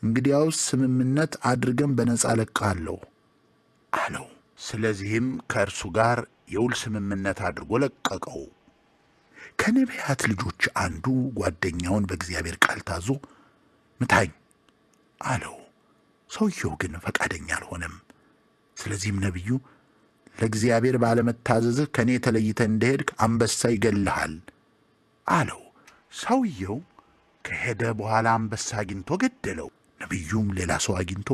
እንግዲያውስ ስምምነት አድርገን በነጻ ለቅቃለሁ አለው። ስለዚህም ከእርሱ ጋር የውል ስምምነት አድርጎ ለቀቀው። ከነቢያት ልጆች አንዱ ጓደኛውን በእግዚአብሔር ቃል ታዞ ምታኝ አለው። ሰውየው ግን ፈቃደኛ አልሆነም። ስለዚህም ነቢዩ ለእግዚአብሔር ባለመታዘዝህ ከእኔ ተለይተህ እንደሄድክ አንበሳ ይገልሃል አለው። ሰውየው ከሄደ በኋላ አንበሳ አግኝቶ ገደለው። ነቢዩም ሌላ ሰው አግኝቶ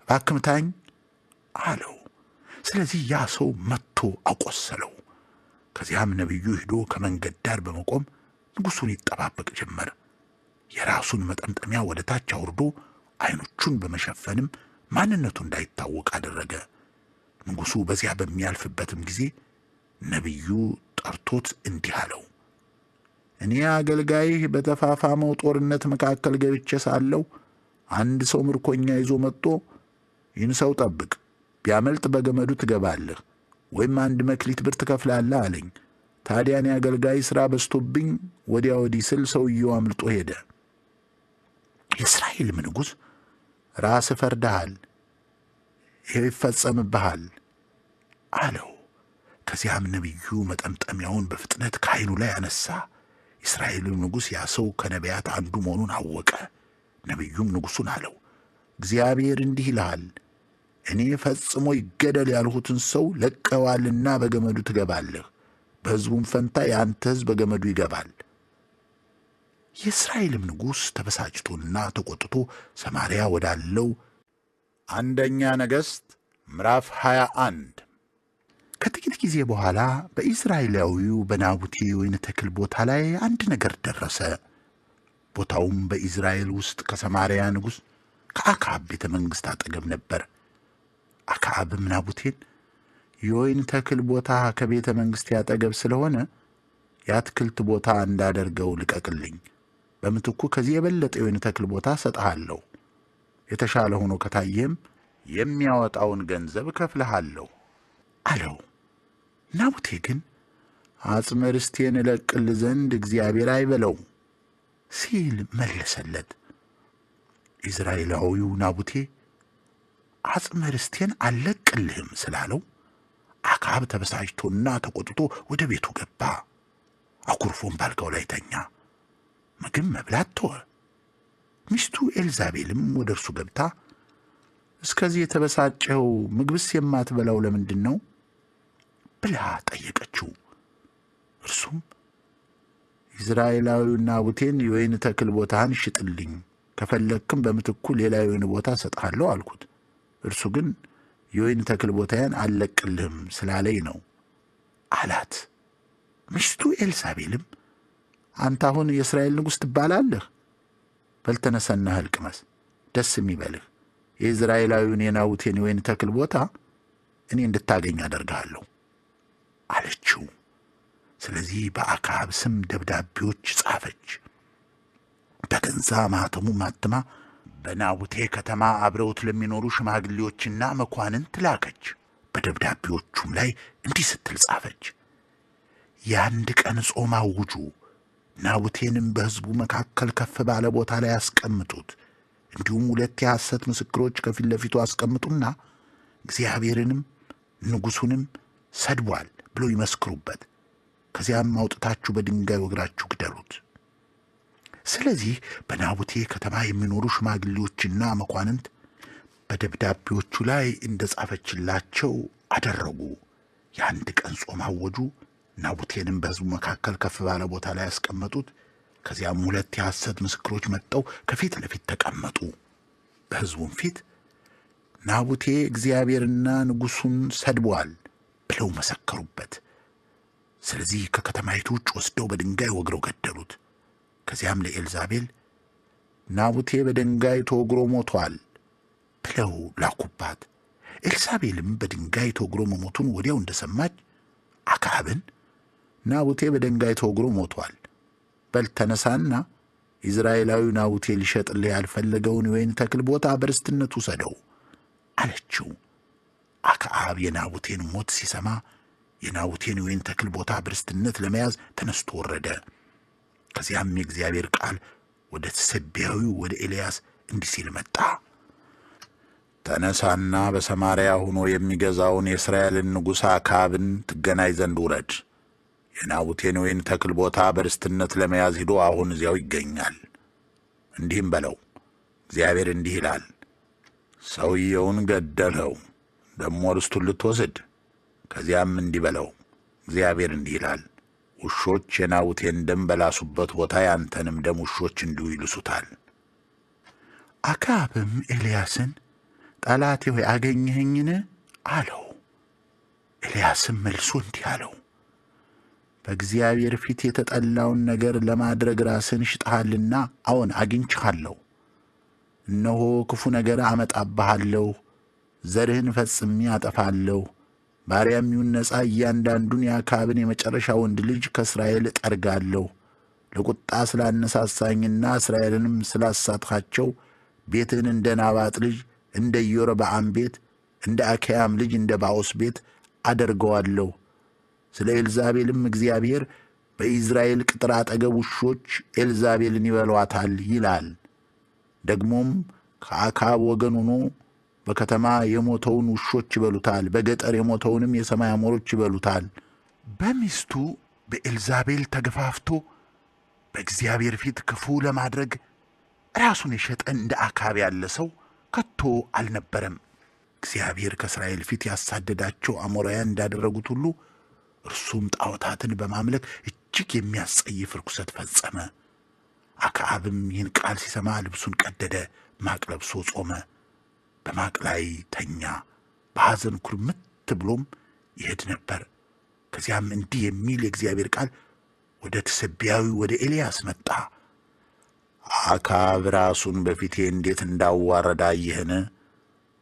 እባክህ ምታኝ አለው። ስለዚህ ያ ሰው መጥቶ አቆሰለው። ከዚያም ነቢዩ ሄዶ ከመንገድ ዳር በመቆም ንጉሡን ይጠባበቅ ጀመር። የራሱን መጠምጠሚያ ወደ ታች አውርዶ ዓይኖቹን በመሸፈንም ማንነቱ እንዳይታወቅ አደረገ። ንጉሡ በዚያ በሚያልፍበትም ጊዜ ነቢዩ ጠርቶት እንዲህ አለው፣ እኔ አገልጋይህ በተፋፋመው ጦርነት መካከል ገብቼ ሳለሁ አንድ ሰው ምርኮኛ ይዞ መጥቶ ይህን ሰው ጠብቅ፣ ቢያመልጥ በገመዱ ትገባለህ ወይም 1 መክሊት ብር ትከፍላለህ አለኝ። ታዲያ እኔ አገልጋይ ሥራ በዝቶብኝ ወዲያ ወዲህ ስል ሰውየው አምልጦ ሄደ። የእስራኤልም ንጉሥ ራስህ ፈርደሃል፣ ይህ ይፈጸምብሃል አለው። ከዚያም ነቢዩ መጠምጠሚያውን በፍጥነት ከዓይኑ ላይ አነሣ። የእስራኤልም ንጉሥ ያ ሰው ከነቢያት አንዱ መሆኑን አወቀ። ነቢዩም ንጉሡን አለው፣ እግዚአብሔር እንዲህ ይልሃል፣ እኔ ፈጽሞ ይገደል ያልሁትን ሰው ለቀዋልና በገመዱ ትገባለህ፣ በሕዝቡም ፈንታ የአንተ ሕዝብ በገመዱ ይገባል። የእስራኤልም ንጉሥ ተበሳጭቶና ተቈጥቶ ሰማርያ ወዳለው አንደኛ ነገሥት ምዕራፍ 21 ከጥቂት ጊዜ በኋላ በኢዝራኤላዊው በናቡቴ የወይን ተክል ቦታ ላይ አንድ ነገር ደረሰ። ቦታውም በኢዝራኤል ውስጥ ከሰማርያ ንጉሥ ከአክዓብ ቤተ መንግሥት አጠገብ ነበር። አክዓብም ናቡቴን የወይን ተክል ቦታ ከቤተ መንግሥቴ አጠገብ ስለሆነ የአትክልት ቦታ እንዳደርገው ልቀቅልኝ፣ በምትኩ ከዚህ የበለጠ የወይን ተክል ቦታ እሰጥሃለሁ፣ የተሻለ ሆኖ ከታየም የሚያወጣውን ገንዘብ እከፍልሃለሁ አለው። ናቡቴ ግን አጽመ ርስቴን እለቅል ዘንድ እግዚአብሔር አይበለው ሲል መለሰለት። ኢዝራኤላዊው ናቡቴ አጽመ ርስቴን አልለቅልህም ስላለው አክዓብ ተበሳጭቶና ተቈጥቶ ወደ ቤቱ ገባ። አኩርፎም ባልጋው ላይ ተኛ፣ ምግብ መብላት ተወ። ሚስቱ ኤልዛቤልም ወደ እርሱ ገብታ እስከዚህ የተበሳጨው ምግብስ የማትበላው ለምንድን ነው ብላ ጠየቀችው። እርሱም ኢዝራኤላዊው ናቡቴን የወይን ተክል ቦታህን ሽጥልኝ፣ ከፈለግክም በምትኩ ሌላ የወይን ቦታ እሰጥሃለሁ አልኩት። እርሱ ግን የወይን ተክል ቦታዬን አልለቅልህም ስላለኝ ነው አላት። ሚስቱ ኤልሳቤልም አንተ አሁን የእስራኤል ንጉሥ ትባላለህ፣ በልተነሰና እህል ቅመስ፣ ደስ የሚበልህ የኢዝራኤላዊውን የናቡቴን የወይን ተክል ቦታ እኔ እንድታገኝ አደርግሃለሁ አለችው። ስለዚህ በአክዓብ ስም ደብዳቤዎች ጻፈች፣ በገንዛ ማኅተሙ ማትማ በናቡቴ ከተማ አብረውት ለሚኖሩ ሽማግሌዎችና መኳንንት ላከች። በደብዳቤዎቹም ላይ እንዲህ ስትል ጻፈች፣ የአንድ ቀን ጾም አውጁ፣ ናቡቴንም በሕዝቡ መካከል ከፍ ባለ ቦታ ላይ አስቀምጡት፣ እንዲሁም 2 የሐሰት ምስክሮች ከፊት ለፊቱ አስቀምጡና እግዚአብሔርንም ንጉሡንም ሰድቧል ብለው ይመስክሩበት፣ ከዚያም አውጥታችሁ በድንጋይ ወግራችሁ ግደሉት። ስለዚህ በናቡቴ ከተማ የሚኖሩ ሽማግሌዎችና መኳንንት በደብዳቤዎቹ ላይ እንደ ጻፈችላቸው አደረጉ። የአንድ ቀን ጾም አወጁ፣ ናቡቴንም በሕዝቡ መካከል ከፍ ባለ ቦታ ላይ ያስቀመጡት። ከዚያም 2 የሐሰት ምስክሮች መጥተው ከፊት ለፊት ተቀመጡ። በሕዝቡም ፊት ናቡቴ እግዚአብሔርና ንጉሡን ሰድቧል ብለው መሰከሩበት። ስለዚህ ከከተማይቱ ውጭ ወስደው በድንጋይ ወግረው ገደሉት። ከዚያም ለኤልዛቤል ናቡቴ በድንጋይ ተወግሮ ሞቷል ብለው ላኩባት። ኤልሳቤልም በድንጋይ ተወግሮ መሞቱን ወዲያው እንደሰማች አክዓብን ናቡቴ በድንጋይ ተወግሮ ሞቷል፣ በል ተነሳና ኢዝራኤላዊው ናቡቴ ሊሸጥልህ ያልፈለገውን የወይን ተክል ቦታ በርስትነት ውሰደው አለችው። አክዓብ የናቡቴን ሞት ሲሰማ የናቡቴን የወይን ተክል ቦታ በርስትነት ለመያዝ ተነስቶ ወረደ። ከዚያም የእግዚአብሔር ቃል ወደ ተሰቢያዊው ወደ ኤልያስ እንዲህ ሲል መጣ፣ ተነሳና በሰማርያ ሆኖ የሚገዛውን የእስራኤልን ንጉሥ አክዓብን ትገናኝ ዘንድ ውረድ። የናቡቴን የወይን ተክል ቦታ በርስትነት ለመያዝ ሂዶ አሁን እዚያው ይገኛል። እንዲህም በለው፣ እግዚአብሔር እንዲህ ይላል፣ ሰውየውን ገደልኸው፣ ደሞ ርስቱን ልትወስድ። ከዚያም እንዲህ በለው፣ እግዚአብሔር እንዲህ ይላል፣ ውሾች የናቡቴን ደም በላሱበት ቦታ ያንተንም ደም ውሾች እንዲሁ ይልሱታል። አክዓብም ኤልያስን ጠላቴ ሆይ አገኘኸኝን አለው። ኤልያስም መልሶ እንዲህ አለው፣ በእግዚአብሔር ፊት የተጠላውን ነገር ለማድረግ ራስን ሽጠሃልና አዎን አግኝቼሃለሁ። እነሆ ክፉ ነገር አመጣብሃለሁ፣ ዘርህን ፈጽሜ አጠፋለሁ፣ ባሪያም ይሁን ነጻ እያንዳንዱን የአክዓብን የመጨረሻ ወንድ ልጅ ከእስራኤል እጠርጋለሁ። ለቁጣ ስላነሳሳኝና እስራኤልንም ስላሳትኻቸው ቤትህን እንደ ናባጥ ልጅ እንደ ኢዮርብዓም ቤት እንደ አኪያም ልጅ እንደ ባኦስ ቤት አደርገዋለሁ። ስለ ኤልዛቤልም እግዚአብሔር በኢዝራኤል ቅጥር አጠገብ ውሾች ኤልዛቤልን ይበሏታል ይላል። ደግሞም ከአክዓብ ወገን ሆኖ በከተማ የሞተውን ውሾች ይበሉታል፣ በገጠር የሞተውንም የሰማይ አሞሮች ይበሉታል። በሚስቱ በኤልዛቤል ተገፋፍቶ በእግዚአብሔር ፊት ክፉ ለማድረግ ራሱን የሸጠ እንደ አክዓብ ያለ ሰው ከቶ አልነበረም። እግዚአብሔር ከእስራኤል ፊት ያሳደዳቸው አሞራውያን እንዳደረጉት ሁሉ እርሱም ጣዖታትን በማምለክ እጅግ የሚያስጸይፍ ርኩሰት ፈጸመ። አክዓብም ይህን ቃል ሲሰማ ልብሱን ቀደደ፣ ማቅ ለብሶ ጾመ፣ በማቅ ላይ ተኛ፣ በሐዘን ኩርምት ብሎም ይሄድ ነበር። ከዚያም እንዲህ የሚል የእግዚአብሔር ቃል ወደ ተሰቢያዊ ወደ ኤልያስ መጣ። አክዓብ ራሱን በፊቴ እንዴት እንዳዋረደ አየህን?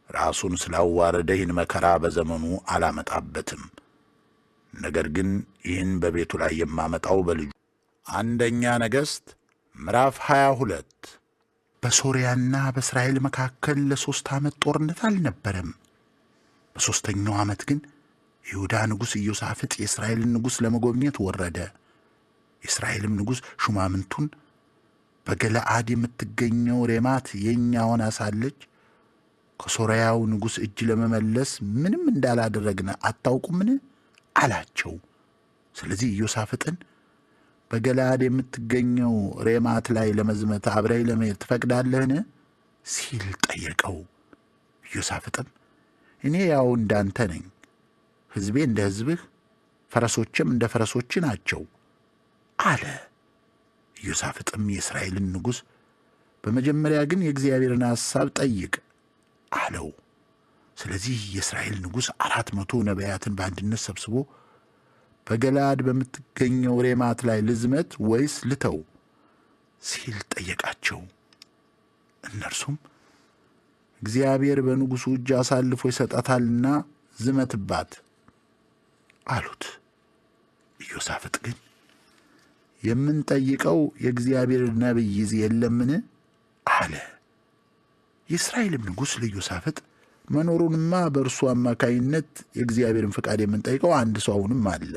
ራሱን ስላዋረደ ይህን መከራ በዘመኑ አላመጣበትም። ነገር ግን ይህን በቤቱ ላይ የማመጣው በልጁ። አንደኛ ነገሥት ምዕራፍ 22 በሶርያና በእስራኤል መካከል ለ3 ዓመት ጦርነት አልነበረም። በሦስተኛው ዓመት ግን የይሁዳ ንጉሥ ኢዮሳፍጥ የእስራኤልን ንጉሥ ለመጎብኘት ወረደ። የእስራኤልም ንጉሥ ሹማምንቱን በገለዓድ የምትገኘው ሬማት የእኛ ሆና ሳለች ከሶርያው ንጉሥ እጅ ለመመለስ ምንም እንዳላደረግን አታውቁምን? አላቸው። ስለዚህ ኢዮሳፍጥን በገለዓድ የምትገኘው ሬማት ላይ ለመዝመት አብረህ ለመሄድ ትፈቅዳለህን? ሲል ጠየቀው። ኢዮሳፍጥም እኔ ያው እንዳንተ ነኝ፣ ሕዝቤ እንደ ሕዝብህ፣ ፈረሶችም እንደ ፈረሶች ናቸው አለ። ኢዮሳፍጥም የእስራኤልን ንጉሥ በመጀመሪያ ግን የእግዚአብሔርን ሐሳብ ጠይቅ አለው። ስለዚህ የእስራኤል ንጉሥ 400 ነቢያትን በአንድነት ሰብስቦ በገለዓድ በምትገኘው ሬማት ላይ ልዝመት ወይስ ልተው ሲል ጠየቃቸው። እነርሱም እግዚአብሔር በንጉሡ እጅ አሳልፎ ይሰጣታልና ዝመትባት አሉት። ኢዮሳፍጥ ግን የምንጠይቀው የእግዚአብሔር ነቢይ ይህ የለምን? አለ። የእስራኤልም ንጉሥ ለኢዮሳፍጥ መኖሩንማ በእርሱ አማካይነት የእግዚአብሔርን ፈቃድ የምንጠይቀው አንድ ሰው አሁንም አለ።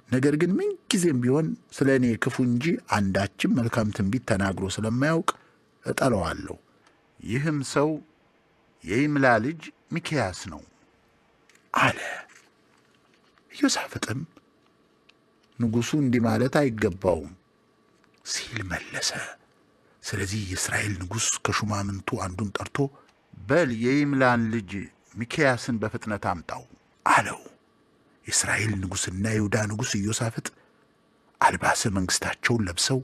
ነገር ግን ምንጊዜም ቢሆን ስለ እኔ ክፉ እንጂ አንዳችም መልካም ትንቢት ተናግሮ ስለማያውቅ እጠለዋለሁ። ይህም ሰው የይምላ ልጅ ሚክያስ ነው አለ። ኢዮሳፍጥም ንጉሡ እንዲህ ማለት አይገባውም ሲል መለሰ። ስለዚህ የእስራኤል ንጉሥ ከሹማምንቱ አንዱን ጠርቶ በል የይምላን ልጅ ሚክያስን በፍጥነት አምጣው አለው። የእስራኤል ንጉሥና የይሁዳ ንጉሥ ኢዮሳፍጥ አልባሰ መንግሥታቸውን ለብሰው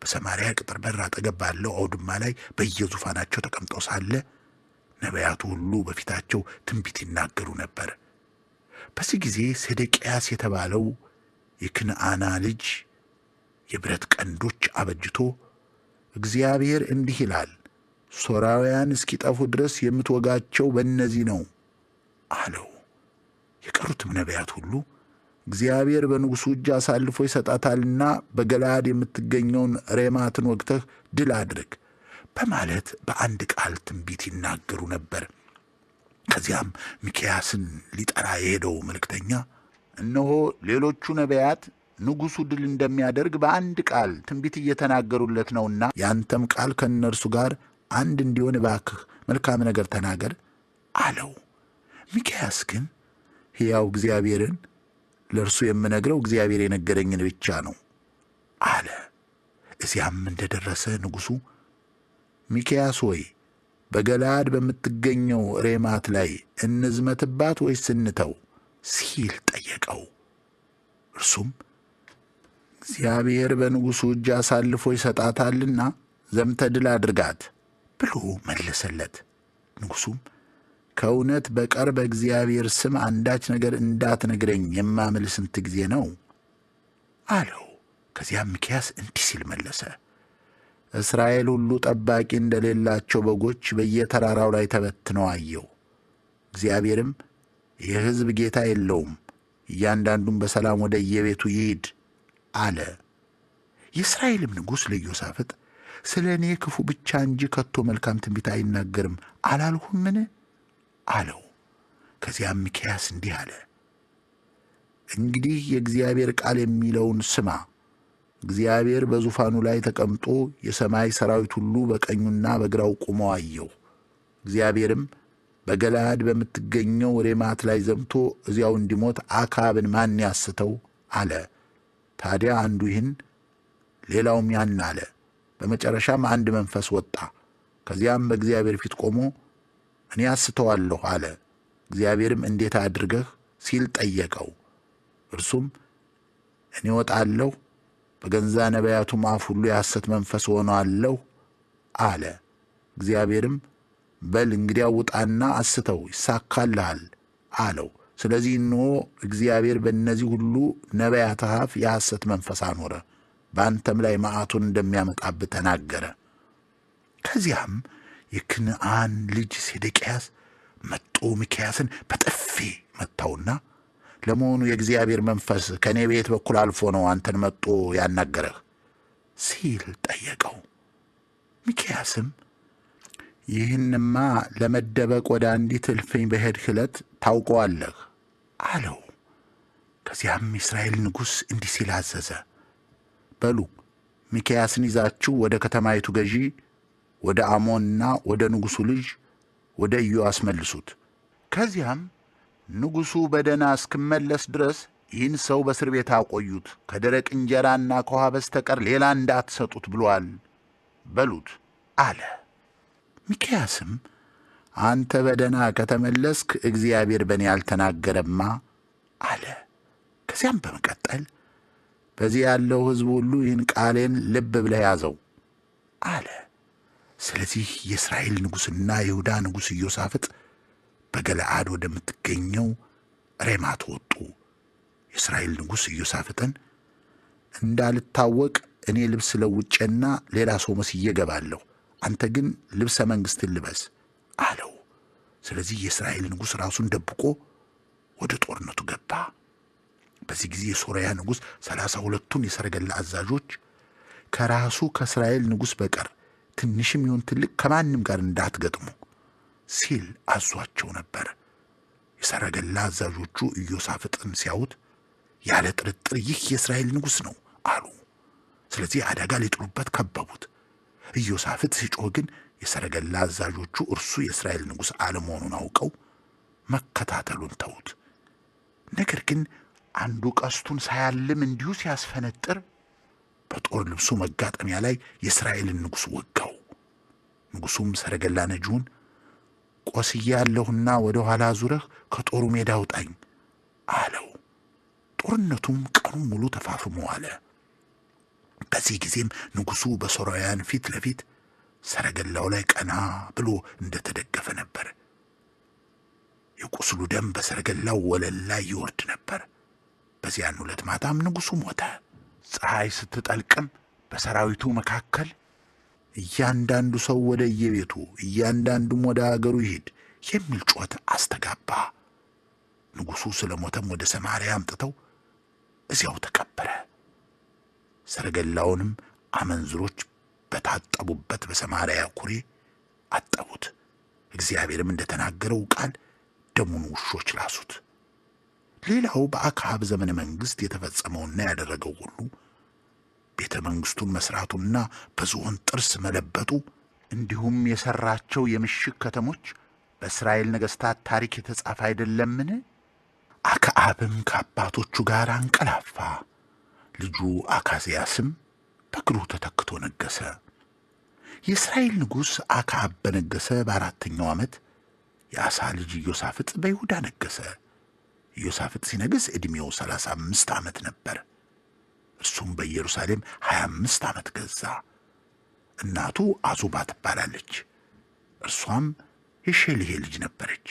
በሰማርያ ቅጥር በር አጠገብ ባለው አውድማ ላይ በየዙፋናቸው ተቀምጠው ሳለ ነቢያቱ ሁሉ በፊታቸው ትንቢት ይናገሩ ነበር። በዚህ ጊዜ ሴዴቅያስ የተባለው የክንዓና ልጅ የብረት ቀንዶች አበጅቶ እግዚአብሔር እንዲህ ይላል፣ ሶርያውያን እስኪጠፉ ድረስ የምትወጋቸው በእነዚህ ነው አለው። የቀሩትም ነቢያት ሁሉ እግዚአብሔር በንጉሡ እጅ አሳልፎ ይሰጣታልና በገለዓድ የምትገኘውን ሬማትን ወግተህ ድል አድርግ በማለት በአንድ ቃል ትንቢት ይናገሩ ነበር። ከዚያም ሚክያስን ሊጠራ የሄደው መልእክተኛ እነሆ ሌሎቹ ነቢያት ንጉሡ ድል እንደሚያደርግ በአንድ ቃል ትንቢት እየተናገሩለት ነውና ያንተም ቃል ከእነርሱ ጋር አንድ እንዲሆን እባክህ መልካም ነገር ተናገር አለው። ሚክያስ ግን ሕያው እግዚአብሔርን ለእርሱ የምነግረው እግዚአብሔር የነገረኝን ብቻ ነው አለ። እዚያም እንደደረሰ ንጉሡ ሚክያስ ሆይ በገለዓድ በምትገኘው ሬማት ላይ እንዝመትባት ወይስ እንተው ሲል ጠየቀው። እርሱም እግዚአብሔር በንጉሡ እጅ አሳልፎ ይሰጣታልና ዘምተህ ድል አድርጋት ብሎ መለሰለት። ንጉሡም ከእውነት በቀር በእግዚአብሔር ስም አንዳች ነገር እንዳትነግረኝ የማምል ስንት ጊዜ ነው አለው። ከዚያም ሚክያስ እንዲህ ሲል መለሰ፣ እስራኤል ሁሉ ጠባቂ እንደሌላቸው በጎች በየተራራው ላይ ተበትነው አየሁ። እግዚአብሔርም የሕዝብ ጌታ የለውም፣ እያንዳንዱም በሰላም ወደ የቤቱ ይሂድ አለ። የእስራኤልም ንጉሥ ለኢዮሳፍጥ ስለ እኔ ክፉ ብቻ እንጂ ከቶ መልካም ትንቢት አይናገርም አላልሁምን አለው። ከዚያም ሚክያስ እንዲህ አለ፣ እንግዲህ የእግዚአብሔር ቃል የሚለውን ስማ። እግዚአብሔር በዙፋኑ ላይ ተቀምጦ የሰማይ ሰራዊት ሁሉ በቀኙና በግራው ቆመው አየሁ። እግዚአብሔርም በገለዓድ በምትገኘው ሬማት ላይ ዘምቶ እዚያው እንዲሞት አክዓብን ማን ያስተው አለ። ታዲያ አንዱ ይህን ሌላውም ያን አለ። በመጨረሻም አንድ መንፈስ ወጣ። ከዚያም በእግዚአብሔር ፊት ቆሞ እኔ አስተዋለሁ አለ። እግዚአብሔርም እንዴት አድርገህ ሲል ጠየቀው። እርሱም እኔ እወጣለሁ፣ በገንዛ ነቢያቱም አፍ ሁሉ የሐሰት መንፈስ ሆነዋለሁ አለ። እግዚአብሔርም በል እንግዲያው ውጣና አስተው ይሳካልሃል አለው። ስለዚህ እነሆ እግዚአብሔር በእነዚህ ሁሉ ነቢያት አፍ የሐሰት መንፈስ አኖረ፣ በአንተም ላይ መዓቱን እንደሚያመጣብህ ተናገረ። ከዚያም የክንዓና ልጅ ሴዴቅያስ መጥቶ ሚክያስን በጥፊ መታውና ለመሆኑ የእግዚአብሔር መንፈስ ከእኔ ቤት በኩል አልፎ ነው አንተን መጥቶ ያናገረህ ሲል ጠየቀው። ሚክያስም ይህንማ ለመደበቅ ወደ አንዲት እልፍኝ በሄድህ ዕለት ታውቀዋለህ አለው። ከዚያም የእስራኤል ንጉሥ እንዲህ ሲል አዘዘ፣ በሉ ሚክያስን ይዛችሁ ወደ ከተማይቱ ገዢ ወደ አሞንና ወደ ንጉሡ ልጅ ወደ ኢዮአስ መልሱት። ከዚያም ንጉሡ በደህና እስክመለስ ድረስ ይህን ሰው በእስር ቤት አቆዩት፣ ከደረቅ እንጀራና ከውሃ በስተቀር ሌላ እንዳትሰጡት ብሎአል በሉት አለ። ሚክያስም አንተ በደህና ከተመለስክ እግዚአብሔር በእኔ አልተናገረማ አለ። ከዚያም በመቀጠል በዚህ ያለው ሕዝብ ሁሉ ይህን ቃሌን ልብ ብለህ ያዘው አለ። ስለዚህ የእስራኤል ንጉሥና የይሁዳ ንጉሥ ኢዮሳፍጥ በገለዓድ ወደምትገኘው ሬማት ወጡ። የእስራኤል ንጉሥ ኢዮሳፍጥን እንዳልታወቅ እኔ ልብስ ለውጬና ሌላ ሰው መስዬ እገባለሁ፣ አንተ ግን ልብሰ መንግሥትን ልበስ አለው። ስለዚህ የእስራኤል ንጉሥ ራሱን ደብቆ ወደ ጦርነቱ ገባ። በዚህ ጊዜ የሶርያ ንጉሥ 32ቱን የሰረገላ አዛዦች ከራሱ ከእስራኤል ንጉሥ በቀር ትንሽም ይሁን ትልቅ ከማንም ጋር እንዳትገጥሙ ሲል አዟቸው ነበር። የሰረገላ አዛዦቹ ኢዮሳፍጥን ሲያዩት ያለ ጥርጥር ይህ የእስራኤል ንጉሥ ነው አሉ። ስለዚህ አደጋ ሊጥሉበት ከበቡት። ኢዮሳፍጥ ሲጮህ ግን የሰረገላ አዛዦቹ እርሱ የእስራኤል ንጉሥ አለመሆኑን አውቀው መከታተሉን ተዉት። ነገር ግን አንዱ ቀስቱን ሳያልም እንዲሁ ሲያስፈነጥር በጦር ልብሱ መጋጠሚያ ላይ የእስራኤልን ንጉሥ ወጋው። ንጉሡም ሰረገላ ነጂውን ቆስያለሁና ወደ ኋላ ዙረህ ከጦሩ ሜዳ አውጣኝ አለው። ጦርነቱም ቀኑን ሙሉ ተፋፍሞ አለ። በዚህ ጊዜም ንጉሡ በሶርያውያን ፊት ለፊት ሰረገላው ላይ ቀና ብሎ እንደተደገፈ ነበር። የቁስሉ ደም በሰረገላው ወለል ላይ ይወርድ ነበር። በዚያን ዕለት ማታም ንጉሡ ሞተ። ፀሐይ ስትጠልቅም በሰራዊቱ መካከል እያንዳንዱ ሰው ወደ የቤቱ እያንዳንዱም ወደ አገሩ ይሄድ የሚል ጩኸት አስተጋባ። ንጉሡ ስለ ሞተም ወደ ሰማርያ አምጥተው እዚያው ተቀበረ። ሰረገላውንም አመንዝሮች በታጠቡበት በሰማርያ ኩሬ አጠቡት። እግዚአብሔርም እንደተናገረው ቃል ደሙን ውሾች ላሱት። ሌላው በአክዓብ ዘመነ መንግሥት የተፈጸመውና ያደረገው ሁሉ ቤተ መንግሥቱን መሥራቱና በዝሆን ጥርስ መለበጡ እንዲሁም የሠራቸው የምሽግ ከተሞች በእስራኤል ነገሥታት ታሪክ የተጻፈ አይደለምን? አክዓብም ከአባቶቹ ጋር አንቀላፋ። ልጁ አካዝያስም በእግሩ ተተክቶ ነገሠ። የእስራኤል ንጉሥ አክዓብ በነገሠ በአራተኛው ዓመት የአሳ ልጅ ኢዮሳፍጥ በይሁዳ ነገሠ። ኢዮሳፍጥ ሲነግሥ ዕድሜው 35 ዓመት ነበር። እርሱም በኢየሩሳሌም 25 ዓመት ገዛ። እናቱ አዙባ ትባላለች። እርሷም የሼልሄ ልጅ ነበረች።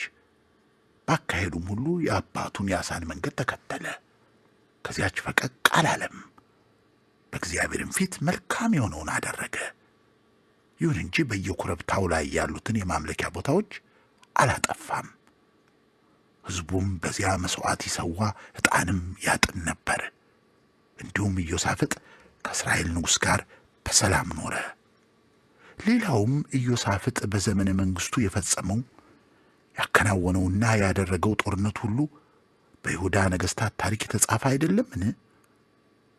ባካሄዱም ሁሉ የአባቱን የአሳን መንገድ ተከተለ። ከዚያች ፈቀቅ አላለም። በእግዚአብሔርም ፊት መልካም የሆነውን አደረገ። ይሁን እንጂ በየኮረብታው ላይ ያሉትን የማምለኪያ ቦታዎች አላጠፋም። ሕዝቡም በዚያ መሥዋዕት ይሰዋ ዕጣንም ያጥን ነበር። እንዲሁም ኢዮሳፍጥ ከእስራኤል ንጉሥ ጋር በሰላም ኖረ። ሌላውም ኢዮሳፍጥ በዘመነ መንግሥቱ የፈጸመው ያከናወነውና ያደረገው ጦርነት ሁሉ በይሁዳ ነገሥታት ታሪክ የተጻፈ አይደለምን?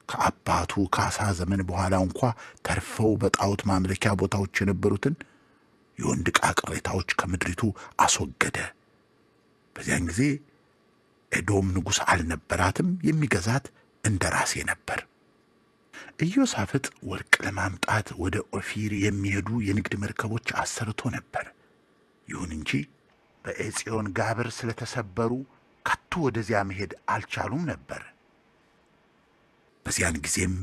ከአባቱ ከአሳ ዘመን በኋላ እንኳ ተርፈው በጣዖት ማምለኪያ ቦታዎች የነበሩትን የወንድ ዕቃ ቅሬታዎች ከምድሪቱ አስወገደ። በዚያን ጊዜ ኤዶም ንጉሥ አልነበራትም፣ የሚገዛት እንደራሴ ነበር። ኢዮሳፍጥ ወርቅ ለማምጣት ወደ ኦፊር የሚሄዱ የንግድ መርከቦች አሰርቶ ነበር። ይሁን እንጂ በኤጽዮን ጋብር ስለተሰበሩ ከቶ ወደዚያ መሄድ አልቻሉም ነበር። በዚያን ጊዜም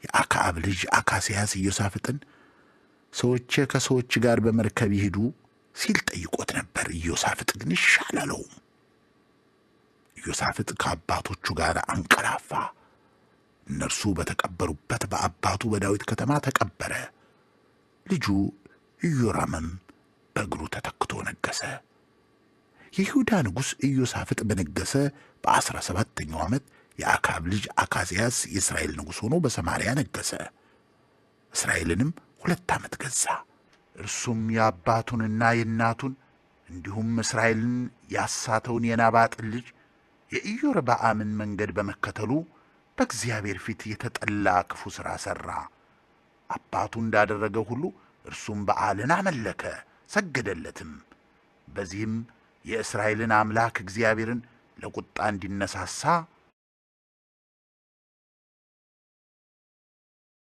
የአክዓብ ልጅ አካስያስ ኢዮሳፍጥን ሰዎች ከሰዎች ጋር በመርከብ ይሄዱ ሲል ጠይቆት ነበር። ኢዮሳፍጥ ግን እሺ አላለውም። ኢዮሳፍጥ ከአባቶቹ ጋር አንቀላፋ። እነርሱ በተቀበሩበት በአባቱ በዳዊት ከተማ ተቀበረ። ልጁ ኢዮራምም በእግሩ ተተክቶ ነገሰ። የይሁዳ ንጉሥ ኢዮሳፍጥ በነገሰ በ17ኛው ዓመት የአክዓብ ልጅ አካዝያስ የእስራኤል ንጉሥ ሆኖ በሰማርያ ነገሰ። እስራኤልንም 2 ዓመት ገዛ። እርሱም የአባቱንና የእናቱን እንዲሁም እስራኤልን ያሳተውን የናባጥን ልጅ የኢዮርብዓምን መንገድ በመከተሉ በእግዚአብሔር ፊት የተጠላ ክፉ ሥራ ሠራ። አባቱ እንዳደረገው ሁሉ እርሱም በዓልን አመለከ፣ ሰገደለትም። በዚህም የእስራኤልን አምላክ እግዚአብሔርን ለቁጣ እንዲነሳሳ